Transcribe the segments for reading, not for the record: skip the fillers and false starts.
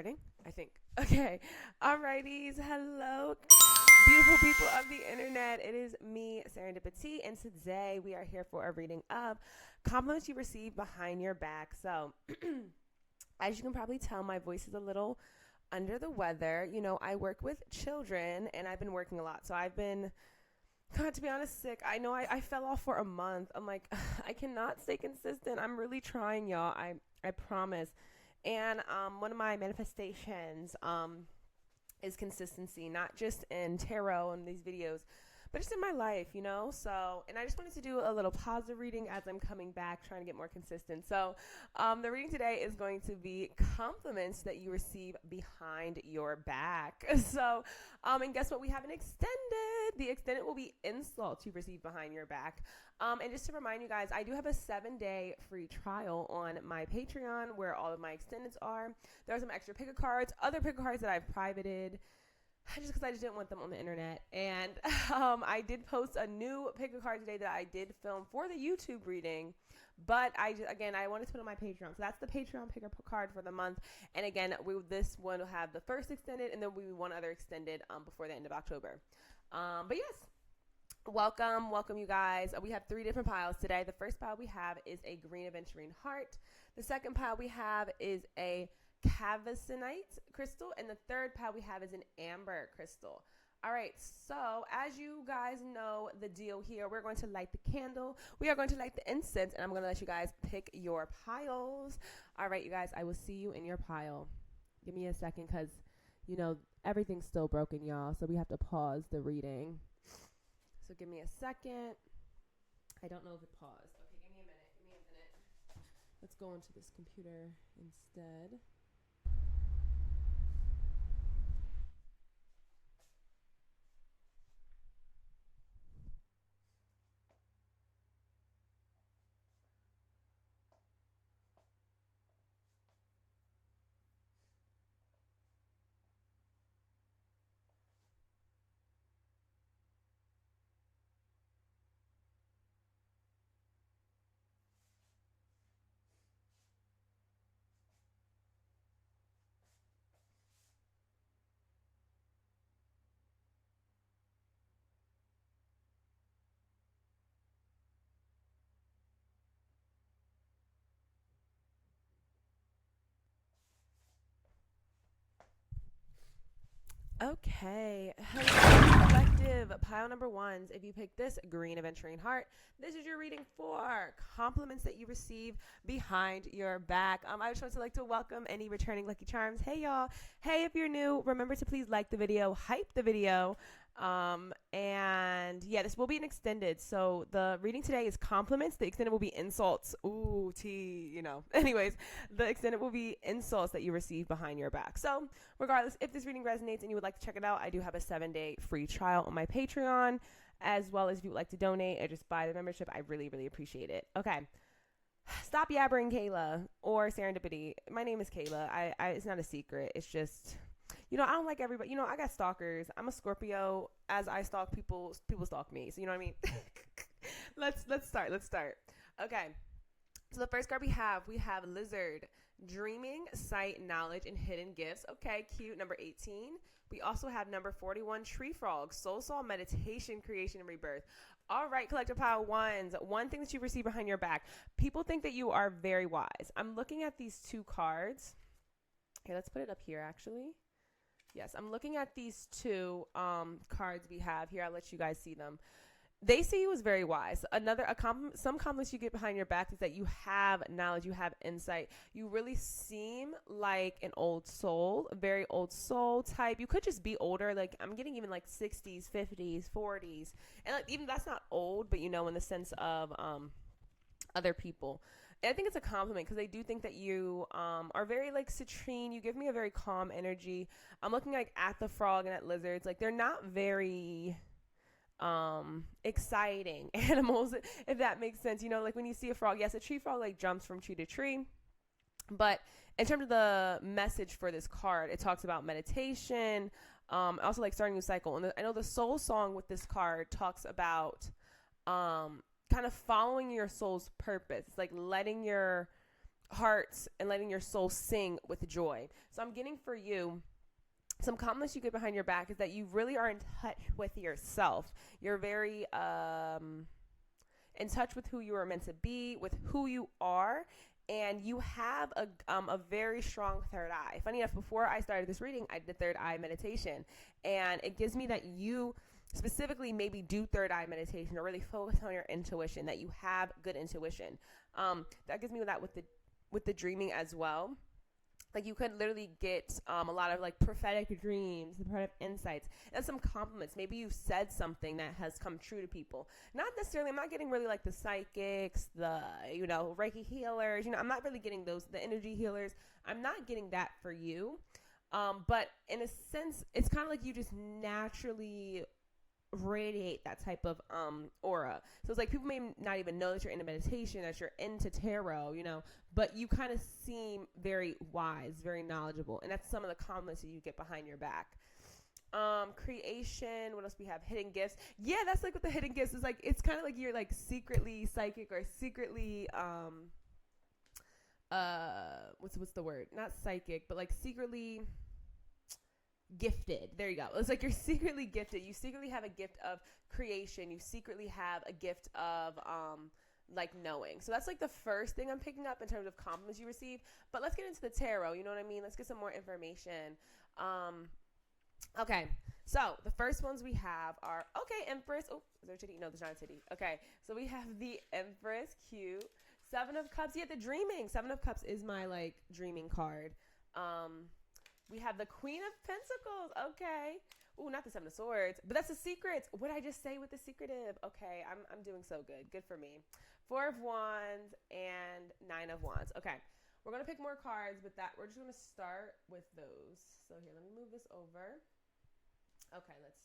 I think. Okay. Alrighties. Hello, beautiful people of the internet. It is me, Serendipity, and today we are here for a reading of compliments you receive behind your back. So, as you can probably tell, my voice is a little under the weather. You know, I work with children and I've been working a lot. So, I've been, God, to be honest, sick. I know I fell off for a month. I'm like, I cannot stay consistent. I'm really trying, y'all. I promise. And one of my manifestations is consistency, not just in tarot and these videos, but just in my life, you know? So, and I just wanted to do a little positive reading as I'm coming back, trying to get more consistent. So, the reading today is going to be compliments that you receive behind your back. So, and guess what? We have an extended. The extended will be insults you receive behind your back. And just to remind you guys, I do have a 7-day free trial on my Patreon where all of my extendeds are. There are some extra picker cards, other picker cards that I've privated just because I just didn't want them on the internet. And I did post a new picker card today that I did film for the YouTube reading. But I wanted to put on my Patreon. So that's the Patreon picker card for the month. And again, this one will have the first extended and then we one other extended before the end of October. But yes. Welcome you guys. We have 3 different piles today. The first pile we have is a green aventurine heart. The second pile we have is a cavacinite crystal, and the third pile we have is an amber crystal. All right, so as you guys know the deal here, we're going to light the candle. We are going to light the incense, and I'm going to let you guys pick your piles. All right, you guys, I will see you in your pile. Give me a second because, you know, everything's still broken, y'all, so we have to pause the reading. So give me a second. I don't know if it paused. Okay, give me a minute. Let's go into this computer instead. Okay, hello collective, pile number 1s. If you pick this green aventurine heart, this is your reading for compliments that you receive behind your back. I just want to welcome any returning lucky charms. Hey y'all, hey, if you're new, remember to please like the video, hype the video. And yeah, this will be an extended. So the reading today is compliments. The extended will be insults. Ooh, you know. Anyways, the extended will be insults that you receive behind your back. So regardless, if this reading resonates and you would like to check it out, I do have a 7-day free trial on my Patreon, as well as if you would like to donate or just buy the membership. I really, really appreciate it. Okay. Stop yabbering, Kayla, or Serendipity. My name is Kayla. I it's not a secret. It's just, you know, I don't like everybody. You know, I got stalkers. I'm a Scorpio. As I stalk people, people stalk me. So you know what I mean? Let's start. Okay. So the first card we have Lizard, Dreaming, Sight, Knowledge, and Hidden Gifts. Okay, cute. Number 18. We also have number 41, Tree Frog, Soul Saw, Meditation, Creation, and Rebirth. All right, collective pile 1s. One thing that you receive behind your back. People think that you are very wise. I'm looking at these 2 cards. Okay, let's put it up here, actually. Yes, I'm looking at these 2 cards we have here. I'll let you guys see them. They see you as very wise. Some compliments you get behind your back is that you have knowledge, you have insight. You really seem like an old soul, a very old soul type. You could just be older. Like I'm getting even like 60s, 50s, 40s. And like even that's not old, but you know, in the sense of other people. And I think it's a compliment because they do think that you are very like citrine. You give me a very calm energy. I'm looking like at the frog and at lizards. Like they're not very exciting animals, if that makes sense. You know, like when you see a frog, yes, a tree frog like jumps from tree to tree. But in terms of the message for this card, it talks about meditation, also like starting a new cycle. And I know the soul song with this card talks about kind of following your soul's purpose. It's like letting your hearts and letting your soul sing with joy. So I'm getting for you, some compliments you get behind your back is that you really are in touch with yourself. You're very in touch with who you are meant to be, with who you are, and you have a very strong third eye. Funny enough, before I started this reading, I did third eye meditation, and it gives me that you specifically maybe do third eye meditation or really focus on your intuition, that you have good intuition. That gives me that with the dreaming as well. Like you could literally get a lot of like prophetic dreams, prophetic insights, and some compliments. Maybe you've said something that has come true to people. Not necessarily, I'm not getting really like the psychics, the, Reiki healers, I'm not really getting those, the energy healers. I'm not getting that for you. But in a sense, it's kind of like you just naturally radiate that type of aura. So it's like people may not even know that you're into meditation, that you're into tarot, but you kind of seem very wise, very knowledgeable, and that's some of the compliments that you get behind your back. Creation, what else we have? Hidden gifts. Yeah, that's like what the hidden gifts is like. It's kind of like you're like secretly psychic or secretly what's the word? Not psychic, but like secretly gifted. There you go. It's like you're secretly gifted. You secretly have a gift of creation. You secretly have a gift of like knowing. So that's like the first thing I'm picking up in terms of compliments you receive. But let's get into the tarot. You know what I mean? Let's get some more information. Okay. So the first ones we have are, Empress. Oh, is there a titty? No, there's not a titty. Okay. So we have the Empress. Cute. Seven of Cups. Yeah, the dreaming. Seven of Cups is my like dreaming card. We have the Queen of Pentacles. Okay. Ooh, not the Seven of Swords, but that's the secrets. What did I just say with the secretive? Okay, I'm doing so good. Good for me. Four of Wands and Nine of Wands. Okay, we're going to pick more cards, but we're just going to start with those. So here, let me move this over. Okay, let's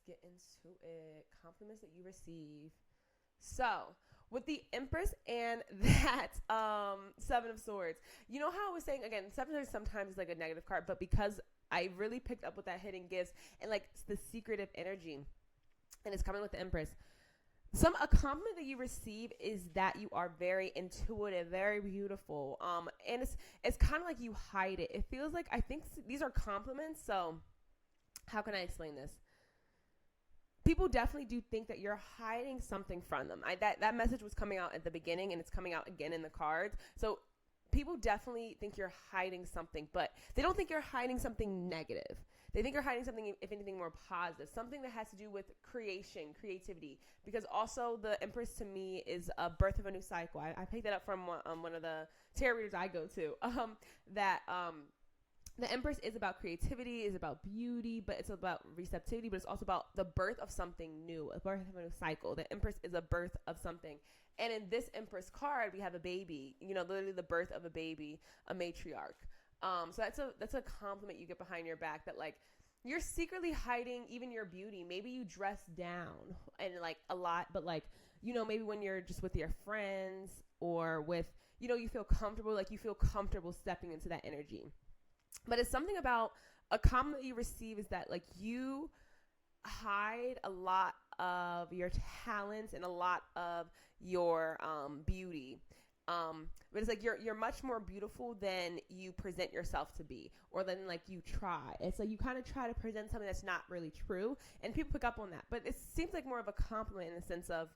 get into it. Compliments that you receive. So, with the Empress and that Seven of Swords, you know how I was saying, again, Seven of Swords sometimes is like a negative card, but because I really picked up with that hidden gifts and like the secretive energy, and it's coming with the Empress, a compliment that you receive is that you are very intuitive, very beautiful, and it's kind of like you hide it. It feels like, I think these are compliments, so how can I explain this? People definitely do think that you're hiding something from them. That message was coming out at the beginning, and it's coming out again in the cards. So people definitely think you're hiding something, but they don't think you're hiding something negative. They think you're hiding something, if anything, more positive, something that has to do with creation, creativity. Because also the Empress to me is a birth of a new cycle. I picked that up from one of the tarot readers I go to. The Empress is about creativity, is about beauty, but it's about receptivity, but it's also about the birth of something new, a birth of a new cycle. The Empress is a birth of something. And in this Empress card, we have a baby, literally the birth of a baby, a matriarch. So that's a compliment you get behind your back, that like you're secretly hiding even your beauty. Maybe you dress down and like a lot, but like, maybe when you're just with your friends or with, you feel comfortable, like you feel comfortable stepping into that energy. But it's something about a compliment you receive is that like you hide a lot of your talents and a lot of your beauty. But it's like you're much more beautiful than you present yourself to be, or than like you try. It's like you kind of try to present something that's not really true, and people pick up on that. But it seems like more of a compliment in the sense of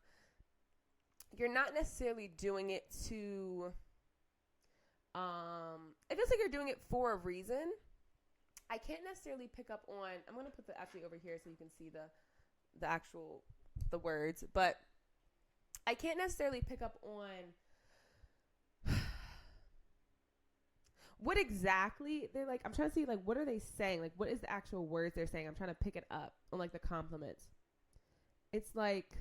you're not necessarily doing it to... it feels like you're doing it for a reason. I can't necessarily pick up on, I'm going to put the actually over here so you can see the words, but I can't necessarily pick up on what exactly they're like. I'm trying to see like, what are they saying? Like, what is the actual words they're saying? I'm trying to pick it up on like the compliments. It's like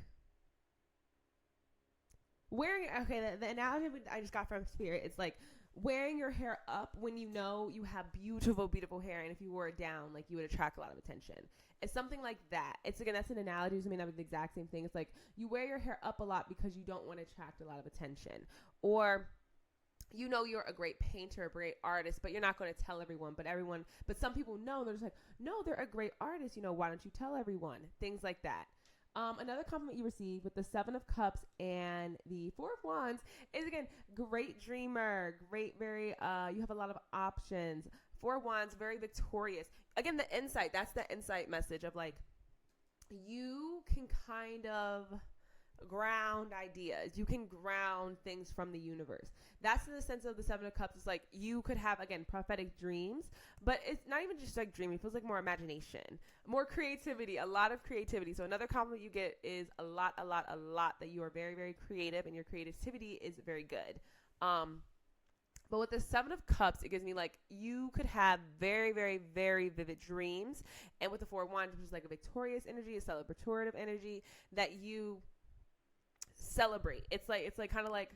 wearing, the analogy I just got from Spirit, it's like wearing your hair up when you have beautiful, beautiful hair, and if you wore it down, like you would attract a lot of attention. It's something like that. It's again, that's an analogy. It may not be the exact same thing. It's like you wear your hair up a lot because you don't want to attract a lot of attention, or you're a great painter, a great artist, but you're not going to tell everyone. But some people know. They're just like, no, they're a great artist. Why don't you tell everyone? Things like that. Another compliment you receive with the Seven of Cups and the Four of Wands is, again, great dreamer, great, very, you have a lot of options. Four of Wands, very victorious. Again, the insight, that's the insight message of like, you can kind of ground ideas. You can ground things from the universe. That's in the sense of the Seven of Cups. It's like you could have, again, prophetic dreams, but it's not even just like dreaming. It feels like more imagination, more creativity, a lot of creativity. So another compliment you get is a lot that you are very, very creative and your creativity is very good. But with the Seven of Cups, it gives me like you could have very, very, very vivid dreams. And with the Four of Wands, which is like a victorious energy, a celebratory energy that you celebrate. It's like kind of like,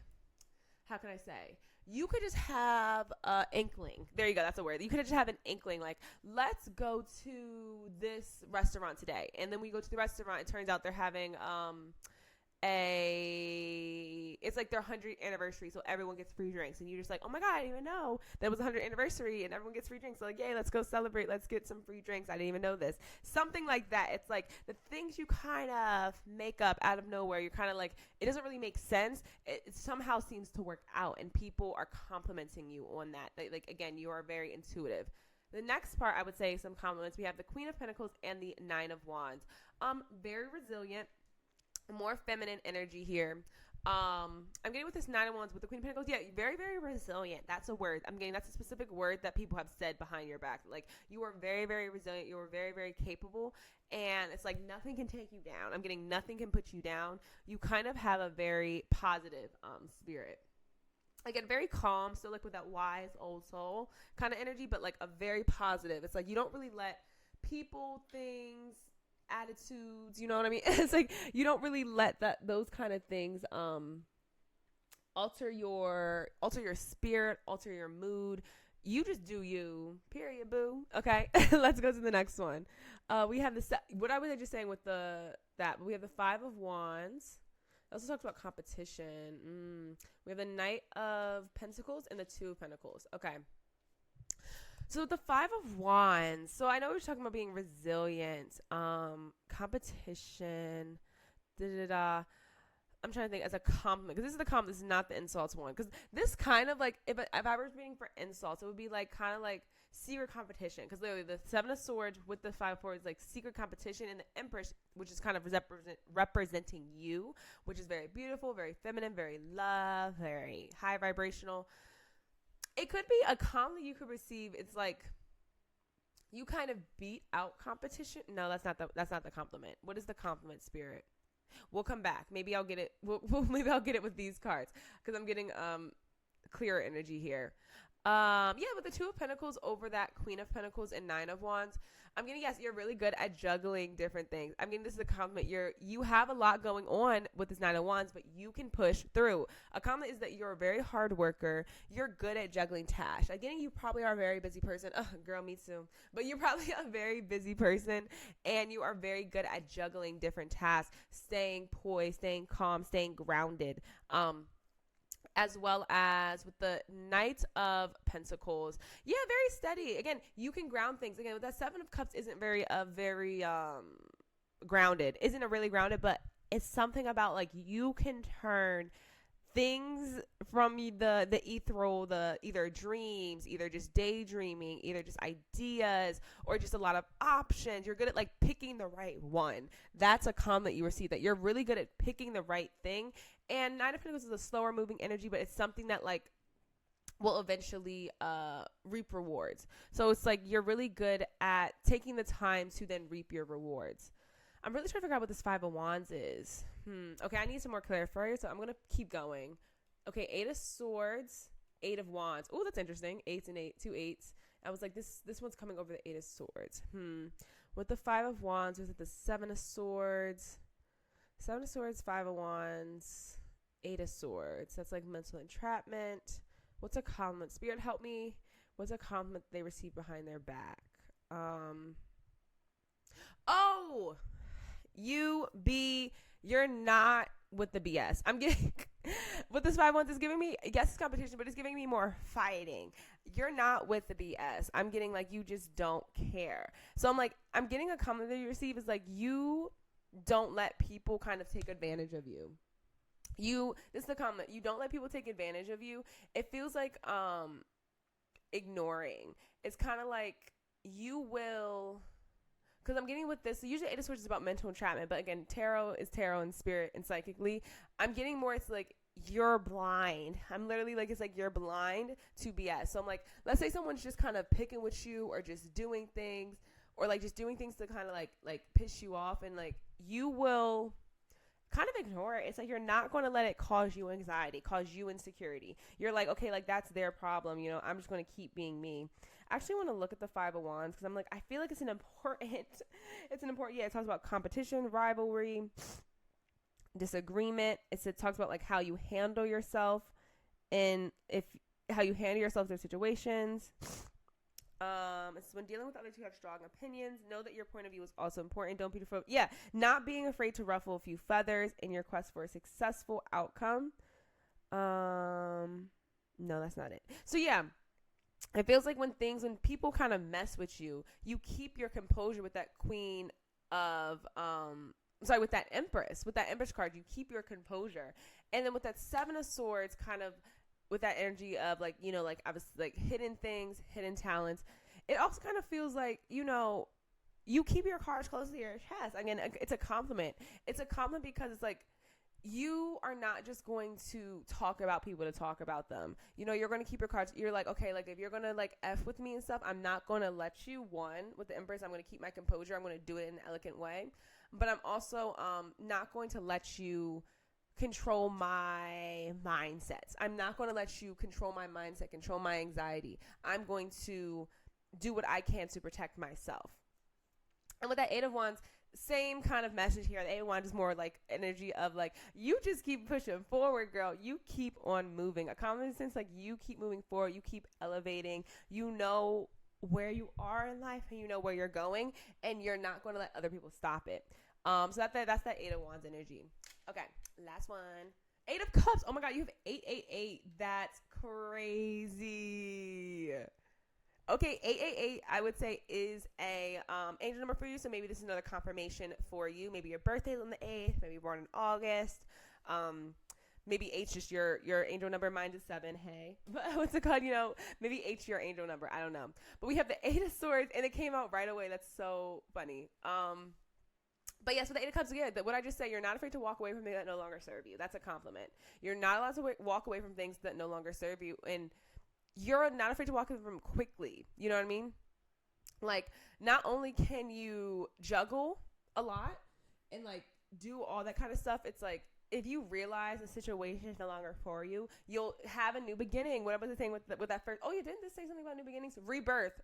how can I say? You could just have an inkling. There you go. That's a word. You could just have an inkling. Like, let's go to this restaurant today. And then we go to the restaurant. It turns out they're having it's like their 100th anniversary, so everyone gets free drinks, and you're just like, oh my god, I didn't even know that was 100th anniversary, and everyone gets free drinks. So like, yay, let's go celebrate, let's get some free drinks. I didn't even know this. Something like that. It's like the things you kind of make up out of nowhere. You're kind of like, it doesn't really make sense. It somehow seems to work out, and people are complimenting you on that. Like again, you are very intuitive. The next part, I would say some compliments. We have the Queen of Pentacles and the Nine of Wands. Very resilient, more feminine energy here. I'm getting with this Nine of Wands with the Queen of Pentacles. Yeah, very, very resilient. That's a word. I'm getting that's a specific word that people have said behind your back. Like, you are very, very resilient. You are very, very capable. And it's like nothing can take you down. I'm getting nothing can put you down. You kind of have a very positive spirit. Again, very calm, still like with that wise old soul kind of energy, but like a very positive. It's like you don't really let people, things, attitudes, you know what I mean? It's like you don't really let those kind of things alter your spirit, alter your mood. You just do you, period, boo. Okay. Let's go to the next one. We have what I was just saying with we have the Five of Wands. I also talked about competition. We have the Knight of Pentacles and the Two of Pentacles. Okay. So the Five of Wands. So I know we're talking about being resilient, competition, I'm trying to think as a compliment, because this is the compliment. This is not the insults one. Because this kind of like, if I was reading for insults, it would be like kind of like secret competition. Because literally the Seven of Swords with the Five of Swords is like secret competition, and the Empress, which is kind of representing you, which is very beautiful, very feminine, very love, very high vibrational. It could be a compliment you could receive. It's like you kind of beat out competition. No, that's not the compliment. What is the compliment, spirit? We'll come back. Maybe I'll get it. Maybe I'll get it with these cards, because I'm getting clearer energy here. Yeah, with the Two of Pentacles over that Queen of Pentacles and Nine of Wands, I'm getting, yes, you're really good at juggling different things. I mean, this is a compliment. You have a lot going on with this Nine of Wands, but you can push through. A compliment is that you're a very hard worker. You're good at juggling tasks. Again, you probably are a very busy person. Girl, me too. But you're probably a very busy person, and you are very good at juggling different tasks, staying poised, staying calm, staying grounded. As well as with the Knight of Pentacles. Yeah, very steady. Again, you can ground things. Again, with that Seven of Cups isn't very grounded. Isn't a really grounded, but it's something about like you can turn things from the ethereal, the either dreams, either just daydreaming, either just ideas, or just a lot of options. You're good at like picking the right one. That's a comment you receive, that you're really good at picking the right thing. And Nine of Pentacles is a slower moving energy, but it's something that like will eventually reap rewards. So it's like you're really good at taking the time to then reap your rewards. I'm really trying to figure out what this Five of Wands is. Okay, I need some more clarifiers, so I'm going to keep going. Okay, Eight of Swords, Eight of Wands. Oh, that's interesting. Eights and eight, two eights. I was like, this one's coming over the Eight of Swords. With the Five of Wands, was it the Seven of Swords? Seven of Swords, Five of Wands, Eight of Swords. That's like mental entrapment. What's a compliment? Spirit, help me. What's a compliment they receive behind their back? You're not with the BS. I'm getting, what this Five of Wands is giving me, yes, it's competition, but it's giving me more fighting. You're not with the BS. I'm getting like, you just don't care. So I'm like, I'm getting a compliment that you receive is like, you don't let people kind of take advantage of you. This is the comment. You don't let people take advantage of you. It feels like ignoring. It's kind of like you will, because I'm getting with this. So usually Eight of Swords is about mental entrapment, but again, tarot is tarot and spirit and psychically. I'm getting more. It's like you're blind. I'm literally like, it's like you're blind to BS. So I'm like, let's say someone's just kind of picking with you or just doing things, or like just doing things to kind of like piss you off, and like you will kind of ignore it. It's like you're not going to let it cause you anxiety, cause you insecurity. You're like, okay, like that's their problem. You know, I'm just going to keep being me. I actually want to look at the Five of Wands because I'm like, I feel like it's an important, yeah, it talks about competition, rivalry, disagreement. It talks about like how you handle yourself and how you handle yourself in situations. It's when dealing with others who have strong opinions. Know that your point of view is also important. Don't be afraid. Yeah, not being afraid to ruffle a few feathers in your quest for a successful outcome. No, that's not it. So yeah, it feels like when people kind of mess with you, you keep your composure with that Queen of with that Empress card, you keep your composure, and then with that Seven of Swords, kind of with that energy of like, you know, like I was like hidden things, hidden talents. It also kind of feels like, you know, you keep your cards close to your chest. Again, it's a compliment. It's a compliment because it's like you are not just going to talk about people to talk about them. You know, you're going to keep your cards. You're like, okay, like if you're going to like F with me and stuff, I'm not going to let you. One, with the Empress, I'm going to keep my composure. I'm going to do it in an elegant way. But I'm also not going to let you control my mindsets. I'm not going to let you control my mindset, control my anxiety. I'm going to do what I can to protect myself. And with that Eight of Wands, same kind of message here. The Eight of Wands is more like energy of like, you just keep pushing forward, girl. You keep on moving. A common sense, like you keep moving forward. You keep elevating. You know where you are in life and you know where you're going, and you're not going to let other people stop it. So that's that Eight of Wands energy. Okay, last one. Eight of Cups. Oh my God, you have 888. That's crazy. Okay, 888, I would say, is a angel number for you. So maybe this is another confirmation for you. Maybe your birthday's on the 8th. Maybe you're born in August. Maybe 8's just your angel number. Mine is 7. Hey, but what's it called? You know, maybe 8's your angel number. I don't know. But we have the 8 of Swords, and it came out right away. That's so funny. But yeah, so the Eight of Cups, yeah, what I just said, you're not afraid to walk away from things that no longer serve you. That's a compliment. You're not allowed to walk away from things that no longer serve you. And you're not afraid to walk away from them quickly. You know what I mean? Like, not only can you juggle a lot and, like, do all that kind of stuff, it's like, if you realize a situation is no longer for you, you'll have a new beginning. What was the thing with that first? Oh, you didn't just say something about new beginnings? Rebirth.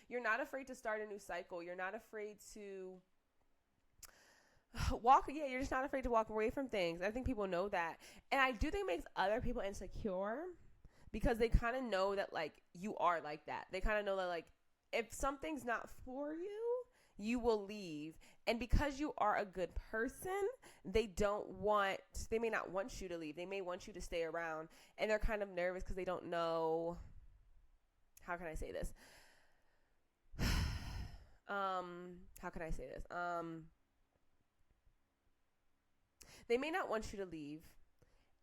You're not afraid to start a new cycle. You're not afraid to you're just not afraid to walk away from things. I think people know that. And I do think it makes other people insecure because they kind of know that, like, you are like that. They kind of know that, like, if something's not for you, you will leave. And because you are a good person, they may not want you to leave. They may want you to stay around. And they're kind of nervous because they don't know, how can I say this? They may not want you to leave.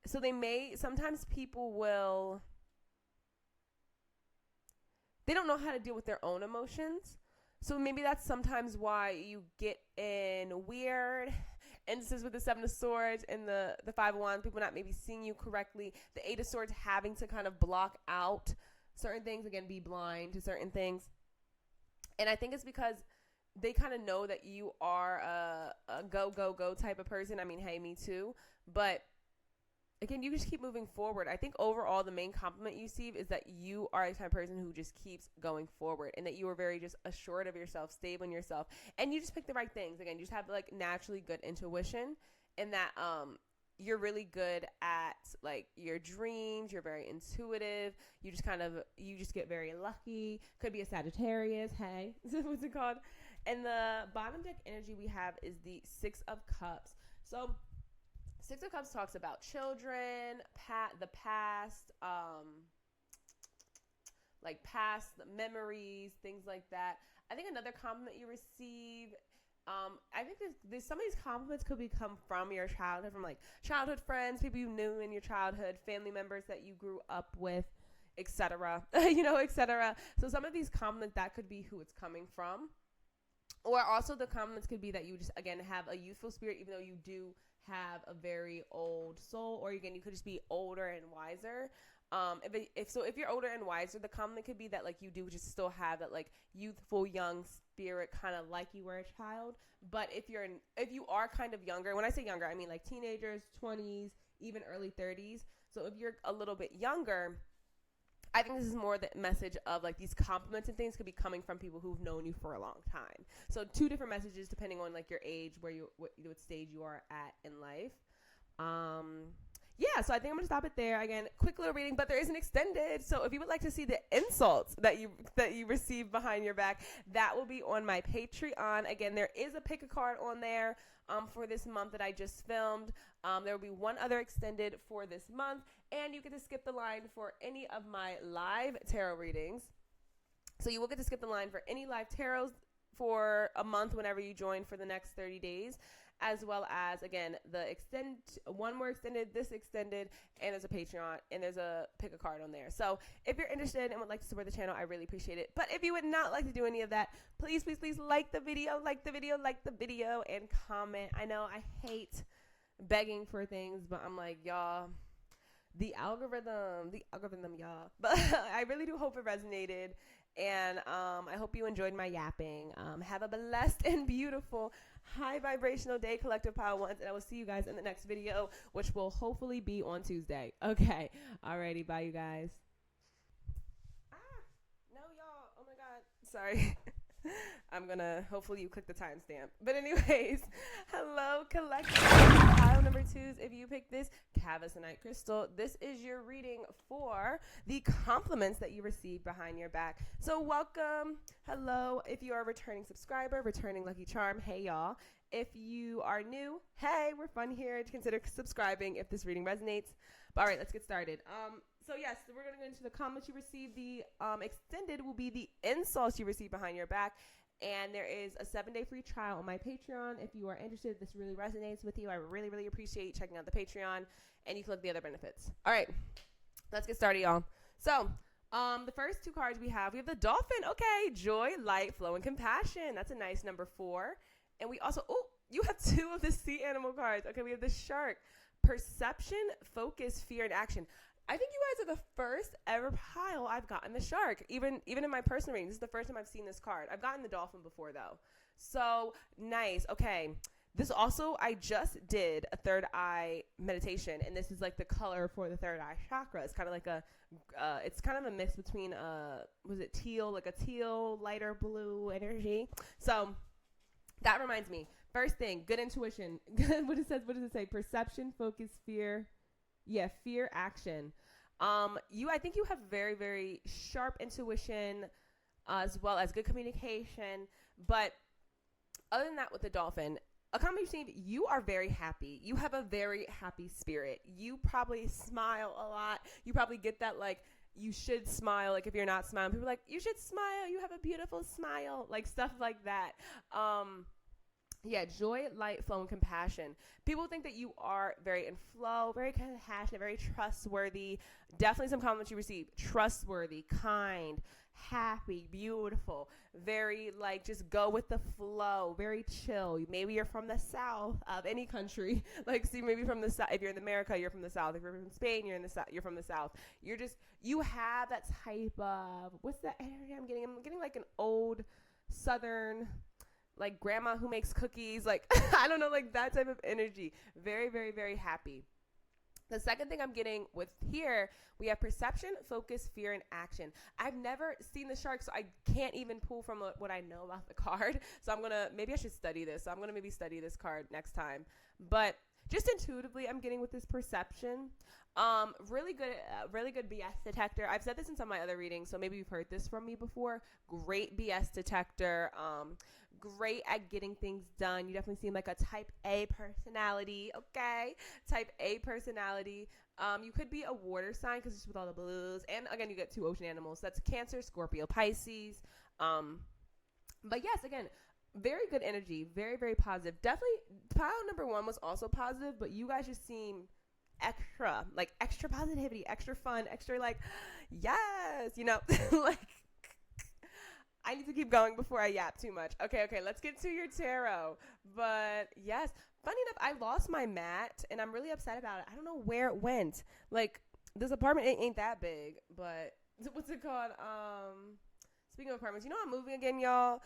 So sometimes people they don't know how to deal with their own emotions. So maybe that's sometimes why you get in weird instances with the Seven of Swords and the Five of Wands, people not maybe seeing you correctly. The Eight of Swords having to kind of block out certain things, again, be blind to certain things. And I think it's because they kind of know that you are a go type of person. I mean, hey, me too. But again, you just keep moving forward. I think overall the main compliment you receive is that you are the type of person who just keeps going forward, and that you are very just assured of yourself, stable in yourself, and you just pick the right things. Again, you just have like naturally good intuition, and that you're really good at like your dreams. You're very intuitive. You just get very lucky. Could be a Sagittarius. Hey, what's it called? And the bottom deck energy we have is the Six of Cups. So Six of Cups talks about children, the past, like past memories, things like that. I think another compliment you receive I think some of these compliments could come from your childhood, from like childhood friends, people you knew in your childhood, family members that you grew up with, etc. Etc. So some of these compliments, that could be who it's coming from. Or also the compliments could be that you just, again, have a youthful spirit, even though you do have a very old soul. Or again, you could just be older and wiser. If you're older and wiser, the compliment could be that like you do just still have that like youthful young spirit, kind of like you were a child. But if you are kind of younger, when I say younger, I mean like teenagers, 20s, even early 30s. So if you're a little bit younger, I think this is more the message of like these compliments and things could be coming from people who've known you for a long time. So two different messages depending on like your age, what stage you are at in life. Yeah, so I think I'm going to stop it there. Again, quick little reading, but there is an extended. So if you would like to see the insults that you receive behind your back, that will be on my Patreon. Again, there is a pick a card on there for this month that I just filmed. There will be one other extended for this month, and you get to skip the line for any of my live tarot readings. So you will get to skip the line for any live tarots for a month whenever you join for the next 30 days. As well as, again, one more extended, this extended, and there's a Patreon, and there's a pick a card on there. So if you're interested and would like to support the channel, I really appreciate it. But if you would not like to do any of that, please, please, please like the video, and comment. I know I hate begging for things, but I'm like, y'all, the algorithm, y'all. But I really do hope it resonated. And I hope you enjoyed my yapping. Have a blessed and beautiful high vibrational day, collective power ones, and I will see you guys in the next video, which will hopefully be on Tuesday. Okay. Alrighty. Bye, you guys. No, y'all. Oh my God. Sorry. I'm gonna, hopefully you click the timestamp. But anyways, hello, collective pile number 2s. If you pick this Cavasonite crystal, this is your reading for the compliments that you received behind your back. So welcome. Hello. If you are a returning subscriber, returning lucky charm, hey y'all. If you are new, hey, we're fun here. Consider subscribing if this reading resonates. But all right, let's get started. So yes, we're going to go into the comments you received. The extended will be the insults you received behind your back. And there is a 7-day free trial on my Patreon. If you are interested, if this really resonates with you, I really, really appreciate checking out the Patreon. And you can look at the other benefits. All right, let's get started, y'all. So the first two cards we have the dolphin. Okay, joy, light, flow, and compassion. That's a nice number 4. And we also, you have 2 of the sea animal cards. Okay, we have the shark. Perception, focus, fear, and action. I think you guys are the first ever pile I've gotten the shark. Even in my personal reading, this is the first time I've seen this card. I've gotten the dolphin before, though. So, nice. Okay. This also, I just did a third eye meditation, and this is like the color for the third eye chakra. It's kind of like it's kind of a mix between, was it teal, like a teal, lighter blue energy. So, that reminds me. First thing, good intuition. What does it say? Perception, focus, fear. Yeah, fear, action. I think you have very, very sharp intuition, as well as good communication. But other than that, with the dolphin, a combination, you are very happy. You have a very happy spirit. You probably smile a lot. You probably get that, like, you should smile. Like, if you're not smiling, people are like, you should smile. You have a beautiful smile. Like, stuff like that. Yeah, joy, light, flow, and compassion. People think that you are very in flow, very compassionate, very trustworthy. Definitely some compliments you receive. Trustworthy, kind, happy, beautiful, very like just go with the flow, very chill. Maybe you're from the south of any country. Like, see, maybe from the south. If you're in America, you're from the south. If you're from Spain, you're in the south. You're from the south. You have that type of, what's that energy I'm getting? I'm getting like an old southern, like grandma who makes cookies, like, I don't know, like that type of energy. Very, very, very happy. The second thing I'm getting with here, we have perception, focus, fear, and action. I've never seen the shark, so I can't even pull from what I know about the card. So maybe I should study this. So I'm going to maybe study this card next time. But just intuitively, I'm getting with this perception. Really good BS detector. I've said this in some of my other readings, so maybe you've heard this from me before. Great BS detector. Great at getting things done. You definitely seem like a type A personality. Okay. Type A personality. You could be a water sign because it's with all the blues. And again, you get 2 ocean animals. That's Cancer, Scorpio, Pisces. But yes, again, very good energy, very, very positive. Definitely, pile number 1 was also positive, but you guys just seem extra positivity, extra fun, extra like, yes, like, I need to keep going before I yap too much. Okay, let's get to your tarot. But yes, funny enough, I lost my mat and I'm really upset about it. I don't know where it went. Like, this apartment ain't that big, but what's it called? Speaking of apartments, I'm moving again, y'all.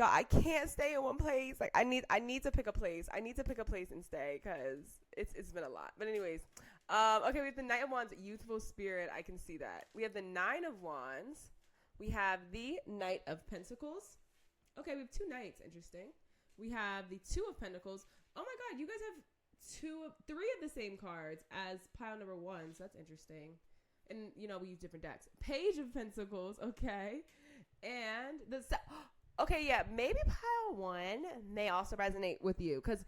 I can't stay in one place. Like, I need to pick a place. I need to pick a place and stay because it's been a lot. But anyways, okay, we have the Knight of Wands, youthful spirit. I can see that. We have the 9 of Wands. We have the Knight of Pentacles. Okay, we have 2 knights. Interesting. We have the 2 of Pentacles. Oh my God, you guys have 3 of the same cards as pile number 1. So that's interesting. And, we use different decks. Page of Pentacles. Okay. And okay, yeah, maybe pile 1 may also resonate with you. Because,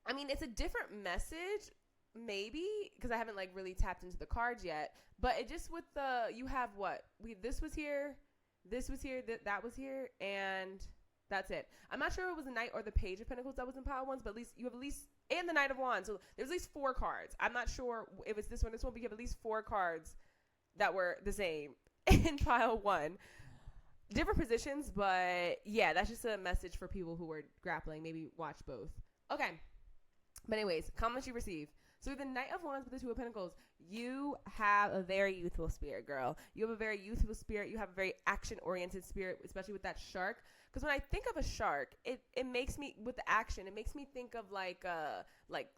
it's a different message. Maybe because I haven't like really tapped into the cards yet, but it just with you have what this was here, that was here, and that's it. I'm not sure if it was the Knight or the Page of Pentacles that was in pile 1, but at least you have and the Knight of Wands, so there's at least 4 cards. I'm not sure if it's this one, but you have at least 4 cards that were the same in pile 1. Different positions, but yeah, that's just a message for people who are grappling. Maybe watch both. Okay, but anyways, comments you receive. So with the Knight of Wands with the 2 of Pentacles, you have a very youthful spirit, girl. You have a very youthful spirit. You have a very action-oriented spirit, especially with that shark. Because when I think of a shark, it makes me, with the action, it makes me think of like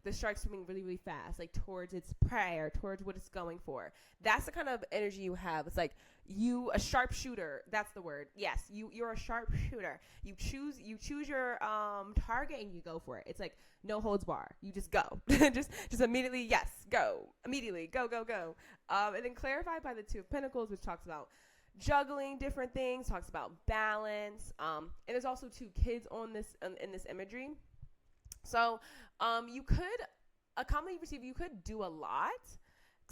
the shark swimming really, really fast, like towards its prey or towards what it's going for. That's the kind of energy you have. It's like a sharpshooter. That's the word. Yes, you're a sharpshooter. You choose your target and you go for it. It's like no holds bar. You just go. just immediately, yes, go. Immediately, go. And then clarified by the 2 of Pentacles, which talks about juggling different things, talks about balance. And there's also 2 kids on this in this imagery. So you could, a compliment you receive, you could do a lot.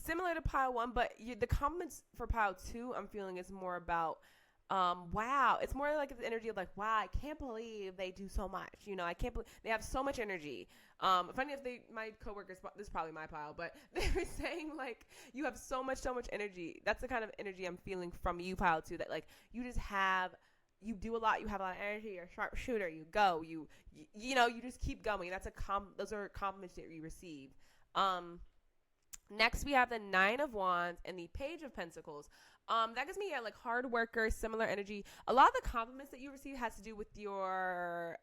Similar to pile 1, but the compliments for pile 2, I'm feeling is more about, wow. It's more like the energy of like, wow, I can't believe they do so much. I can't believe they have so much energy. Funny if my coworkers, this is probably my pile, but they were saying like, you have so much energy. That's the kind of energy I'm feeling from you, pile 2, that like, you do a lot. You have a lot of energy. You're a sharpshooter. You go, you just keep going. Those are compliments that you receive. Next, we have the 9 of Wands and the Page of Pentacles. That gives me like hard worker, similar energy. A lot of the compliments that you receive has to do with your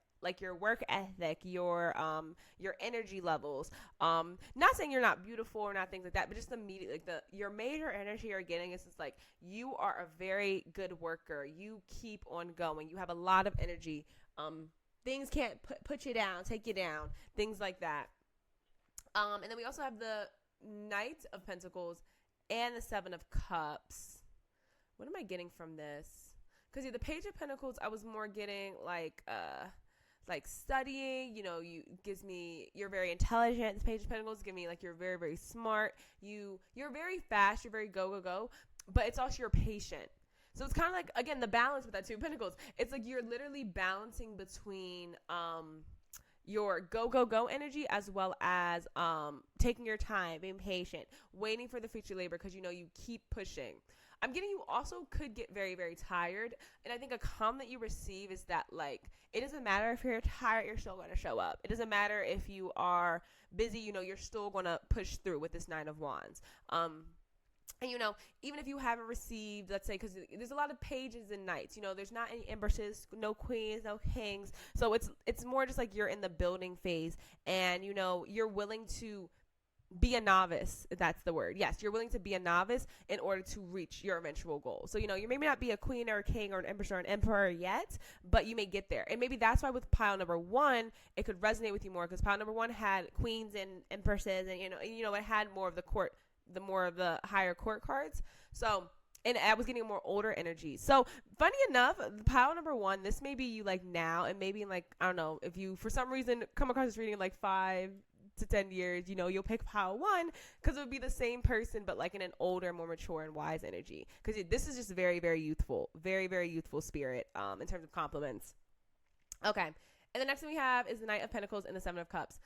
work ethic, your energy levels. Not saying you're not beautiful or not things like that, but just immediately your major energy you're getting is just like you are a very good worker. You keep on going. You have a lot of energy. Things can't put you down, take you down, things like that. And then we also have the Knight of Pentacles and the 7 of Cups. What am I getting from this? Because the Page of Pentacles, I was more getting like studying. You're very intelligent. The Page of Pentacles give me like you're very, very smart. You're very fast. You're very go. But it's also you're patient. So it's kind of like, again, the balance with that 2 of Pentacles. It's like you're literally balancing between your go energy as well as taking your time, being patient, waiting for the future labor because you keep pushing. I'm getting you also could get very, very tired. And I think a comment you receive is that like it doesn't matter if you're tired, you're still going to show up. It doesn't matter if you are busy, you're still going to push through with this 9 of Wands. And, even if you haven't received, let's say, because there's a lot of pages and knights, there's not any empresses, no queens, no kings. So it's more just like you're in the building phase and, you're willing to be a novice, if that's the word. Yes, you're willing to be a novice in order to reach your eventual goal. So, you may not be a queen or a king or an empress or an emperor yet, but you may get there. And maybe that's why with pile number 1, it could resonate with you more because pile number 1 had queens and empresses and, it had more of the higher court cards. So, and I was getting a more older energy. So funny enough, pile number 1, this may be you like now, and maybe in like, I don't know, if you for some reason come across this reading in like 5 to 10 years, you'll pick pile 1 because it would be the same person, but like in an older, more mature and wise energy. Because this is just very, very youthful, very, very youthful spirit in terms of compliments. Okay. And the next thing we have is the Knight of Pentacles and the Seven of Cups.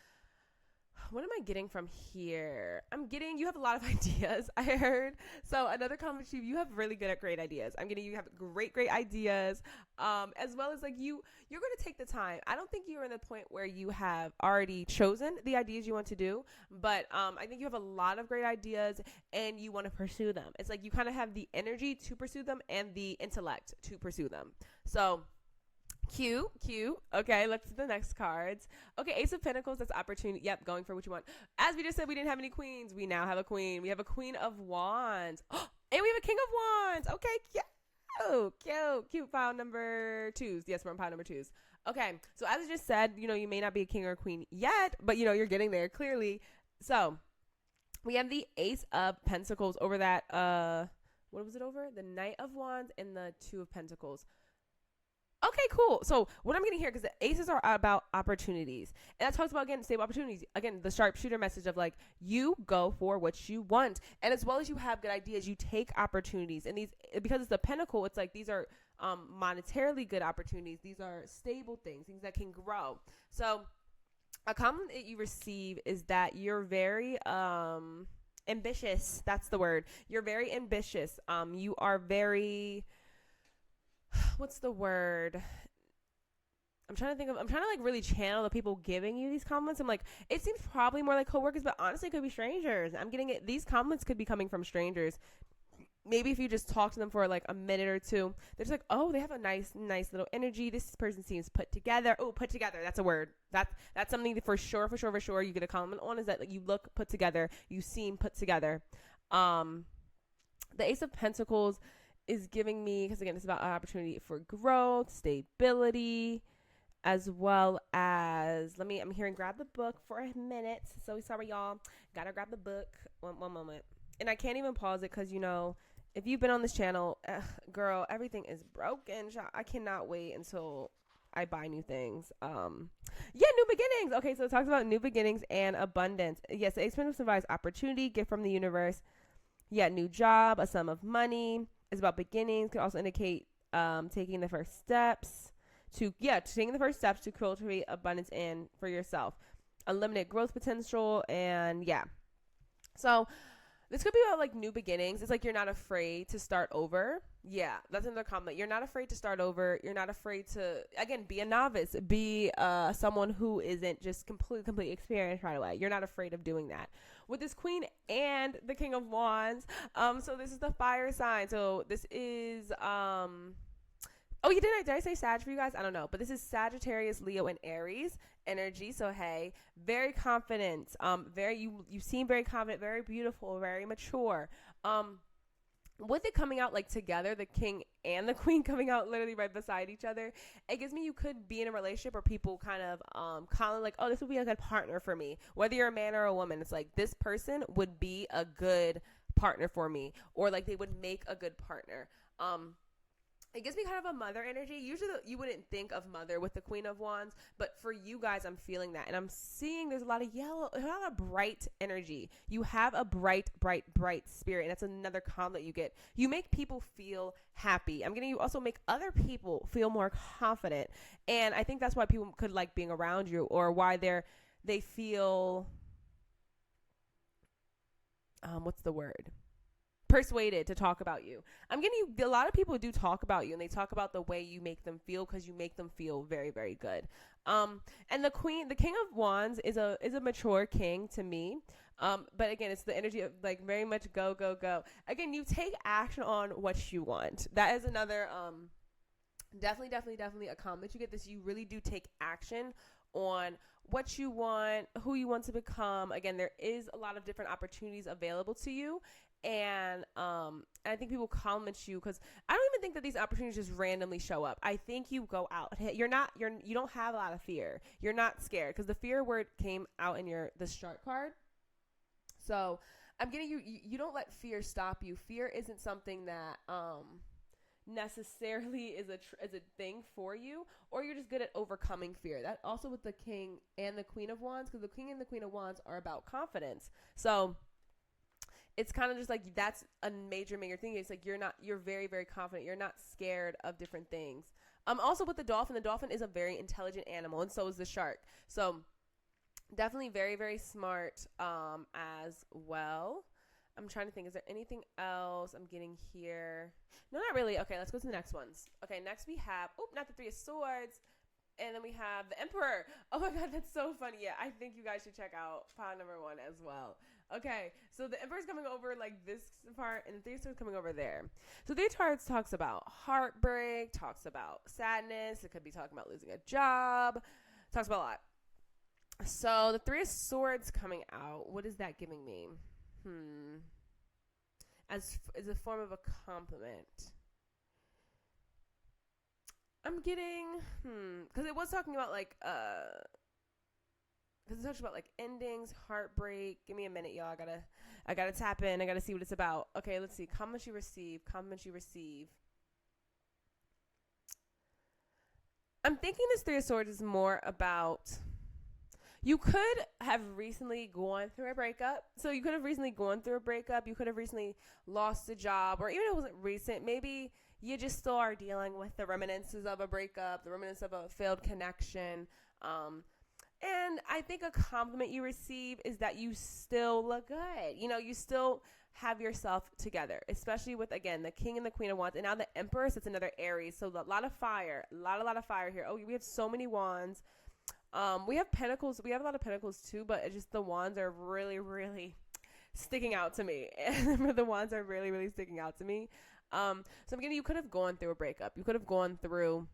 What am I getting from here? I'm getting, you have a lot of ideas, I heard. So another comment, you have really great ideas. I'm getting, you have great ideas. As well as like you're going to take the time. I don't think you're in the point where you have already chosen the ideas you want to do, but I think you have a lot of great ideas and you want to pursue them. It's like you kind of have the energy to pursue them and the intellect to pursue them. So cute. Okay, let's do the next cards. Okay, Ace of Pentacles, that's opportunity. Yep, going for what you want. As we just said, we didn't have any queens. We now have a queen. We have a Queen of Wands. And we have a King of Wands. Okay, cute. Pile number 2s. Yes, we're on pile number 2s. Okay, so as I just said, you may not be a king or a queen yet, but you're getting there clearly. So we have the Ace of Pentacles over that, what was it over? The Knight of Wands and the Two of Pentacles. Okay, cool. So what I'm getting here, because the aces are about opportunities. And that talks about, again, stable opportunities. Again, the sharpshooter message of like, you go for what you want. And as well as you have good ideas, you take opportunities. And these, because it's the pentacle, it's like these are monetarily good opportunities. These are stable things that can grow. So a compliment that you receive is that you're very ambitious. That's the word. You're very ambitious. You are very... what's the word? I'm trying to like really channel the people giving you these compliments. I'm like, it seems probably more like coworkers, but honestly it could be strangers. I'm getting it. These compliments could be coming from strangers. Maybe if you just talk to them for like a minute or two, they're just like, oh, they have a nice little energy. This person seems put together. Oh, put together. That's a word. That's something that for sure you get a compliment on, is that like, you look put together. You seem put together. The Ace of Pentacles is giving me, because again, it's about an opportunity for growth, stability, as well as, I'm hearing grab the book for a minute. So sorry, y'all. Gotta grab the book. One moment. And I can't even pause it because, if you've been on this channel, girl, everything is broken. I cannot wait until I buy new things. New beginnings. Okay, so it talks about new beginnings and abundance. Yes, the Ace of Pentacles symbolizes opportunity, gift from the universe. New job, a sum of money. Is about beginnings. Could also indicate taking the first steps to cultivate abundance and for yourself. Unlimited growth potential, and so this could be about like new beginnings. It's like you're not afraid to start over. Yeah, that's another comment. You're not afraid to start over. You're not afraid to, again, be a novice. Be someone who isn't just completely experienced right away. You're not afraid of doing that. With this Queen and the King of Wands, so this is the fire sign. So this is, did I say Sag for you guys? I don't know. But this is Sagittarius, Leo, and Aries energy. So, hey, very confident. You seem very confident, very beautiful, very mature. With it coming out like together, the king and the queen coming out literally right beside each other, it gives me you could be in a relationship where people kind of calling like, oh, this would be a good partner for me. Whether you're a man or a woman, it's like this person would be a good partner for me, or like they would make a good partner. It gives me kind of a mother energy. Usually you wouldn't think of mother with the Queen of Wands, but for you guys, I'm feeling that. And I'm seeing there's a lot of yellow, a lot of bright energy. You have a bright spirit. And that's another comment that you get. You make people feel happy. I'm getting you also make other people feel more confident. And I think that's why people could like being around you, or why they feel, what's the word? Persuaded to talk about you. I'm getting you, a lot of people do talk about you, and they talk about the way you make them feel, because you make them feel very, very good. And the King of Wands is a mature king to me. But again, it's the energy of like very much go. Again, you take action on what you want. That is another, definitely a comment you get. This, you really do take action on what you want, who you want to become. Again, there is a lot of different opportunities available to you. And I think people compliment you, because I don't even think that these opportunities just randomly show up. I think you go out. You don't have a lot of fear. You're not scared, because the fear word came out in the Shark card. So I'm getting you don't let fear stop you. Fear isn't something that necessarily is a thing for you, or you're just good at overcoming fear. That also with the King and the Queen of Wands, because the King and the Queen of Wands are about confidence. So it's kind of just like, that's a major thing. It's like you're very, very confident. You're not scared of different things. Also with the dolphin is a very intelligent animal, and so is the shark. So definitely very, very smart as well. I'm trying to think, is there anything else I'm getting here? No, not really. Okay, let's go to the next ones. Okay, next we have, not the Three of Swords, and then we have the Emperor. Oh my God, that's so funny. Yeah, I think you guys should check out pile number 1 as well. Okay, so the Emperor's coming over like this part, and the Three of Swords coming over there. So Three of Swords talks about heartbreak, talks about sadness. It could be talking about losing a job, talks about a lot. So the Three of Swords coming out, what is that giving me? As a form of a compliment. I'm getting, because it was talking about like, because it talks about like endings, heartbreak. Give me a minute, y'all. I gotta tap in. I gotta see what it's about. Okay, let's see. Compliments you receive. I'm thinking this Three of Swords is more about, you could have recently gone through a breakup. So you could have recently gone through a breakup. You could have recently lost a job, or even if it wasn't recent, maybe you just still are dealing with the reminiscences of a breakup, the remnants of a failed connection. And I think a compliment you receive is that you still look good. You know, you still have yourself together, especially with, again, the King and the Queen of Wands. And now the Empress, it's another Aries. So a lot of fire, a lot of fire here. Oh, we have so many wands. We have pentacles. We have a lot of pentacles too, but it's just the wands are really, really sticking out to me. And the wands are really, really sticking out to me. So I'm getting, you could have gone through a breakup. You could have gone through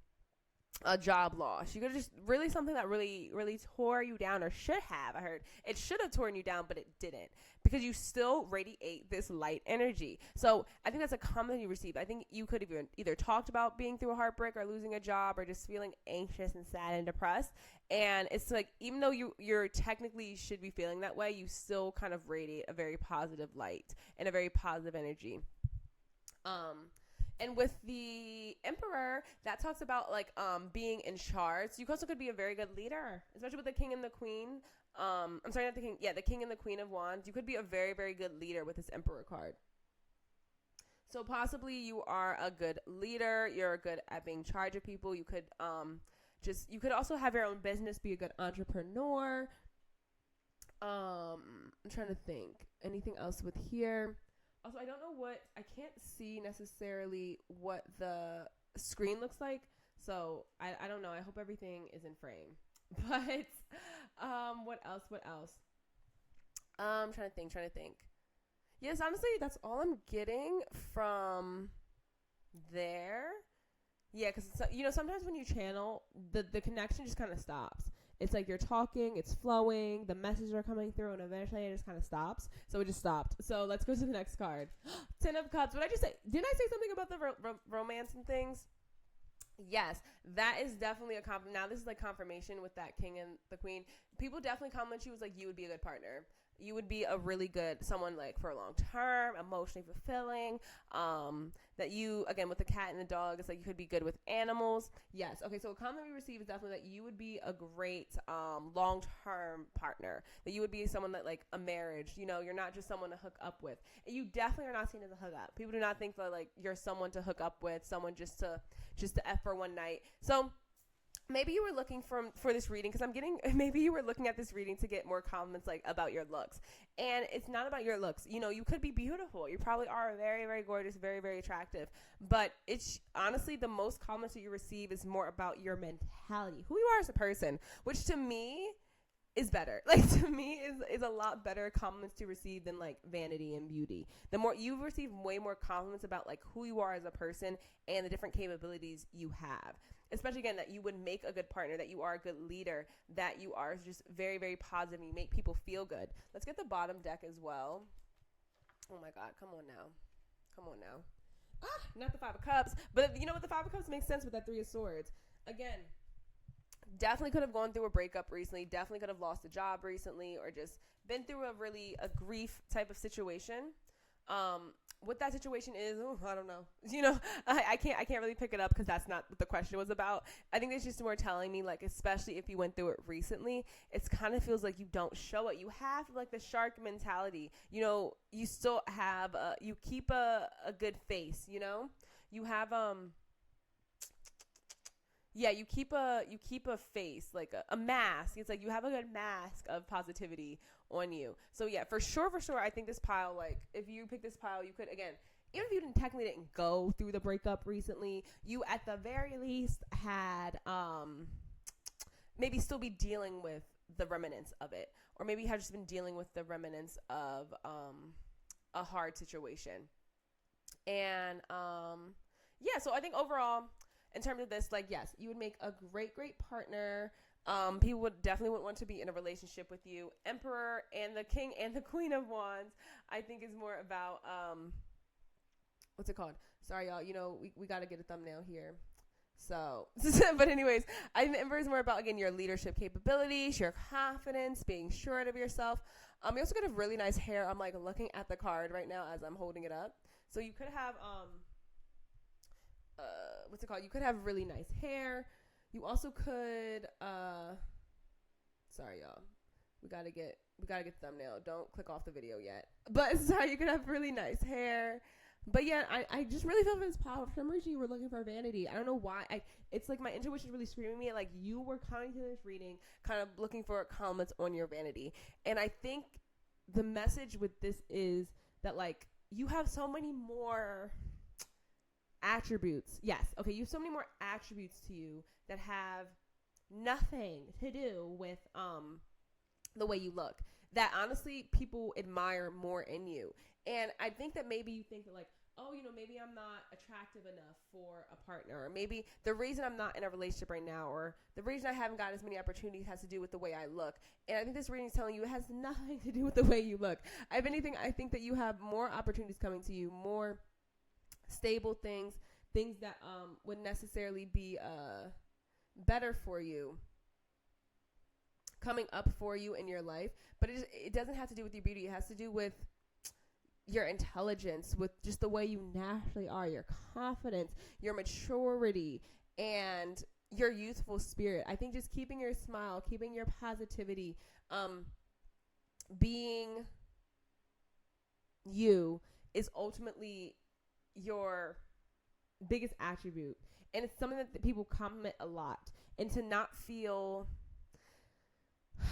a job loss. You could have just really something that really, really tore you down, or should have. I heard it should have torn you down, but it didn't, because you still radiate this light energy. So I think that's a compliment you received. I think you could have either talked about being through a heartbreak or losing a job, or just feeling anxious and sad and depressed. And it's like, even though you're technically should be feeling that way, you still kind of radiate a very positive light and a very positive energy. And with the Emperor, that talks about like being in charge. So you also could be a very good leader, especially with the King and the Queen. I'm sorry, not the King. Yeah, the King and the Queen of Wands. You could be a very, very good leader with this Emperor card. So possibly you are a good leader. You're good at being in charge of people. You could you could also have your own business, be a good entrepreneur. I'm trying to think. Anything else with here? Also, I don't know I can't see necessarily what the screen looks like. So I don't know. I hope everything is in frame. But what else? I'm trying to think. Yes, honestly, that's all I'm getting from there. Yeah, because, sometimes when you channel, the connection just kind of stops. It's like you're talking, it's flowing, the messages are coming through, and eventually it just kind of stops. So it just stopped. So let's go to the next card. 10 of Cups. What did I just say? Didn't I say something about the romance and things? Yes, that is definitely a compliment. Now, this is like confirmation with that King and the Queen. People definitely compliment you as like, you would be a good partner. You would be a really good someone, like, for a long term, emotionally fulfilling. That you, again, with the cat and the dog, it's like you could be good with animals. Yes. Okay. So a compliment we receive is definitely that you would be a great long term partner. That you would be someone that, like, a marriage. You're not just someone to hook up with. And you definitely are not seen as a hookup. People do not think that, like, you're someone to hook up with, someone just to F for one night. So maybe you were looking for this reading, because maybe you were looking at this reading to get more compliments, like, about your looks. And it's not about your looks. You could be beautiful. You probably are very, very gorgeous, very, very attractive. But it's honestly, the most compliments that you receive is more about your mentality, who you are as a person, which to me is better. Like, to me is a lot better compliments to receive than, like, vanity and beauty. The more you receive, way more compliments about, like, who you are as a person and the different capabilities you have. Especially, again, that you would make a good partner, that you are a good leader, that you are just very, very positive, and you make people feel good. Let's get the bottom deck as well. Oh my God, come on now. Not the Five of Cups, but you know what, the Five of Cups makes sense with that Three of Swords. Again, definitely could have gone through a breakup recently, definitely could have lost a job recently, or just been through a grief type of situation. What that situation is, I don't know. I can't really pick it up, because that's not what the question was about. I think it's just more telling me, like, especially if you went through it recently, it kind of feels like you don't show it. You have, like, the shark mentality. You still have, you keep a good face, You have, yeah, you keep a face, like a mask. It's like you have a good mask of positivity on you. So yeah, for sure, I think this pile, like if you pick this pile, you could, again, even if you didn't go through the breakup recently, you at the very least had maybe still be dealing with the remnants of it, or maybe you have just been dealing with the remnants of a hard situation. And yeah, so I think overall, in terms of this, like, yes, you would make a great partner. People would definitely want to be in a relationship with you. Emperor and the King and the Queen of Wands, I think, is more about what's it called? Sorry, y'all. You know, we got to get a thumbnail here. So, but anyways, I think the Emperor is more about, again, your leadership capabilities, your confidence, being sure of yourself. You also could have really nice hair. I'm like looking at the card right now as I'm holding it up. So you could have what's it called? You could have really nice hair. You also could sorry y'all. We gotta get the thumbnail. Don't click off the video yet. But sorry, you could have really nice hair. But yeah, I just really feel this power. For some reason you were looking for vanity. I don't know why. It's like my intuition really screaming me, like you were coming to this reading kind of looking for comments on your vanity. And I think the message with this is that, like, you have so many more attributes. Yes. Okay. You have so many more attributes to you that have nothing to do with the way you look, that honestly people admire more in you. And I think that maybe you think that, like, oh, you know, maybe I'm not attractive enough for a partner, or maybe the reason I'm not in a relationship right now, or the reason I haven't got as many opportunities has to do with the way I look. And I think this reading is telling you it has nothing to do with the way you look. If anything, I think that you have more opportunities coming to you, more stable things that would necessarily be better for you coming up for you in your life. But it doesn't have to do with your beauty. It has to do with your intelligence, with just the way you naturally are, your confidence, your maturity, and your youthful spirit. I think just keeping your smile, keeping your positivity, being you is ultimately your biggest attribute. And it's something that people compliment a lot. And to not feel,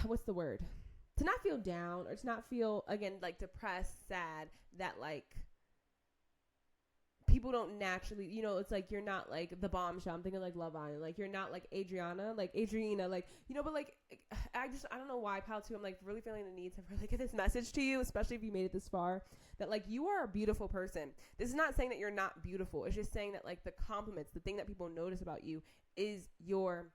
what's the word? To not feel down, or to not feel, again, like depressed, sad, that like people don't naturally, you know, it's like you're not like the bombshell. I'm thinking like Love Island. Like you're not like Adriana, like, you know, but like I don't know why, pal, too. I'm like really feeling the need to really get this message to you, especially if you made it this far, that like you are a beautiful person. This is not saying that you're not beautiful. It's just saying that like the compliments, the thing that people notice about you is your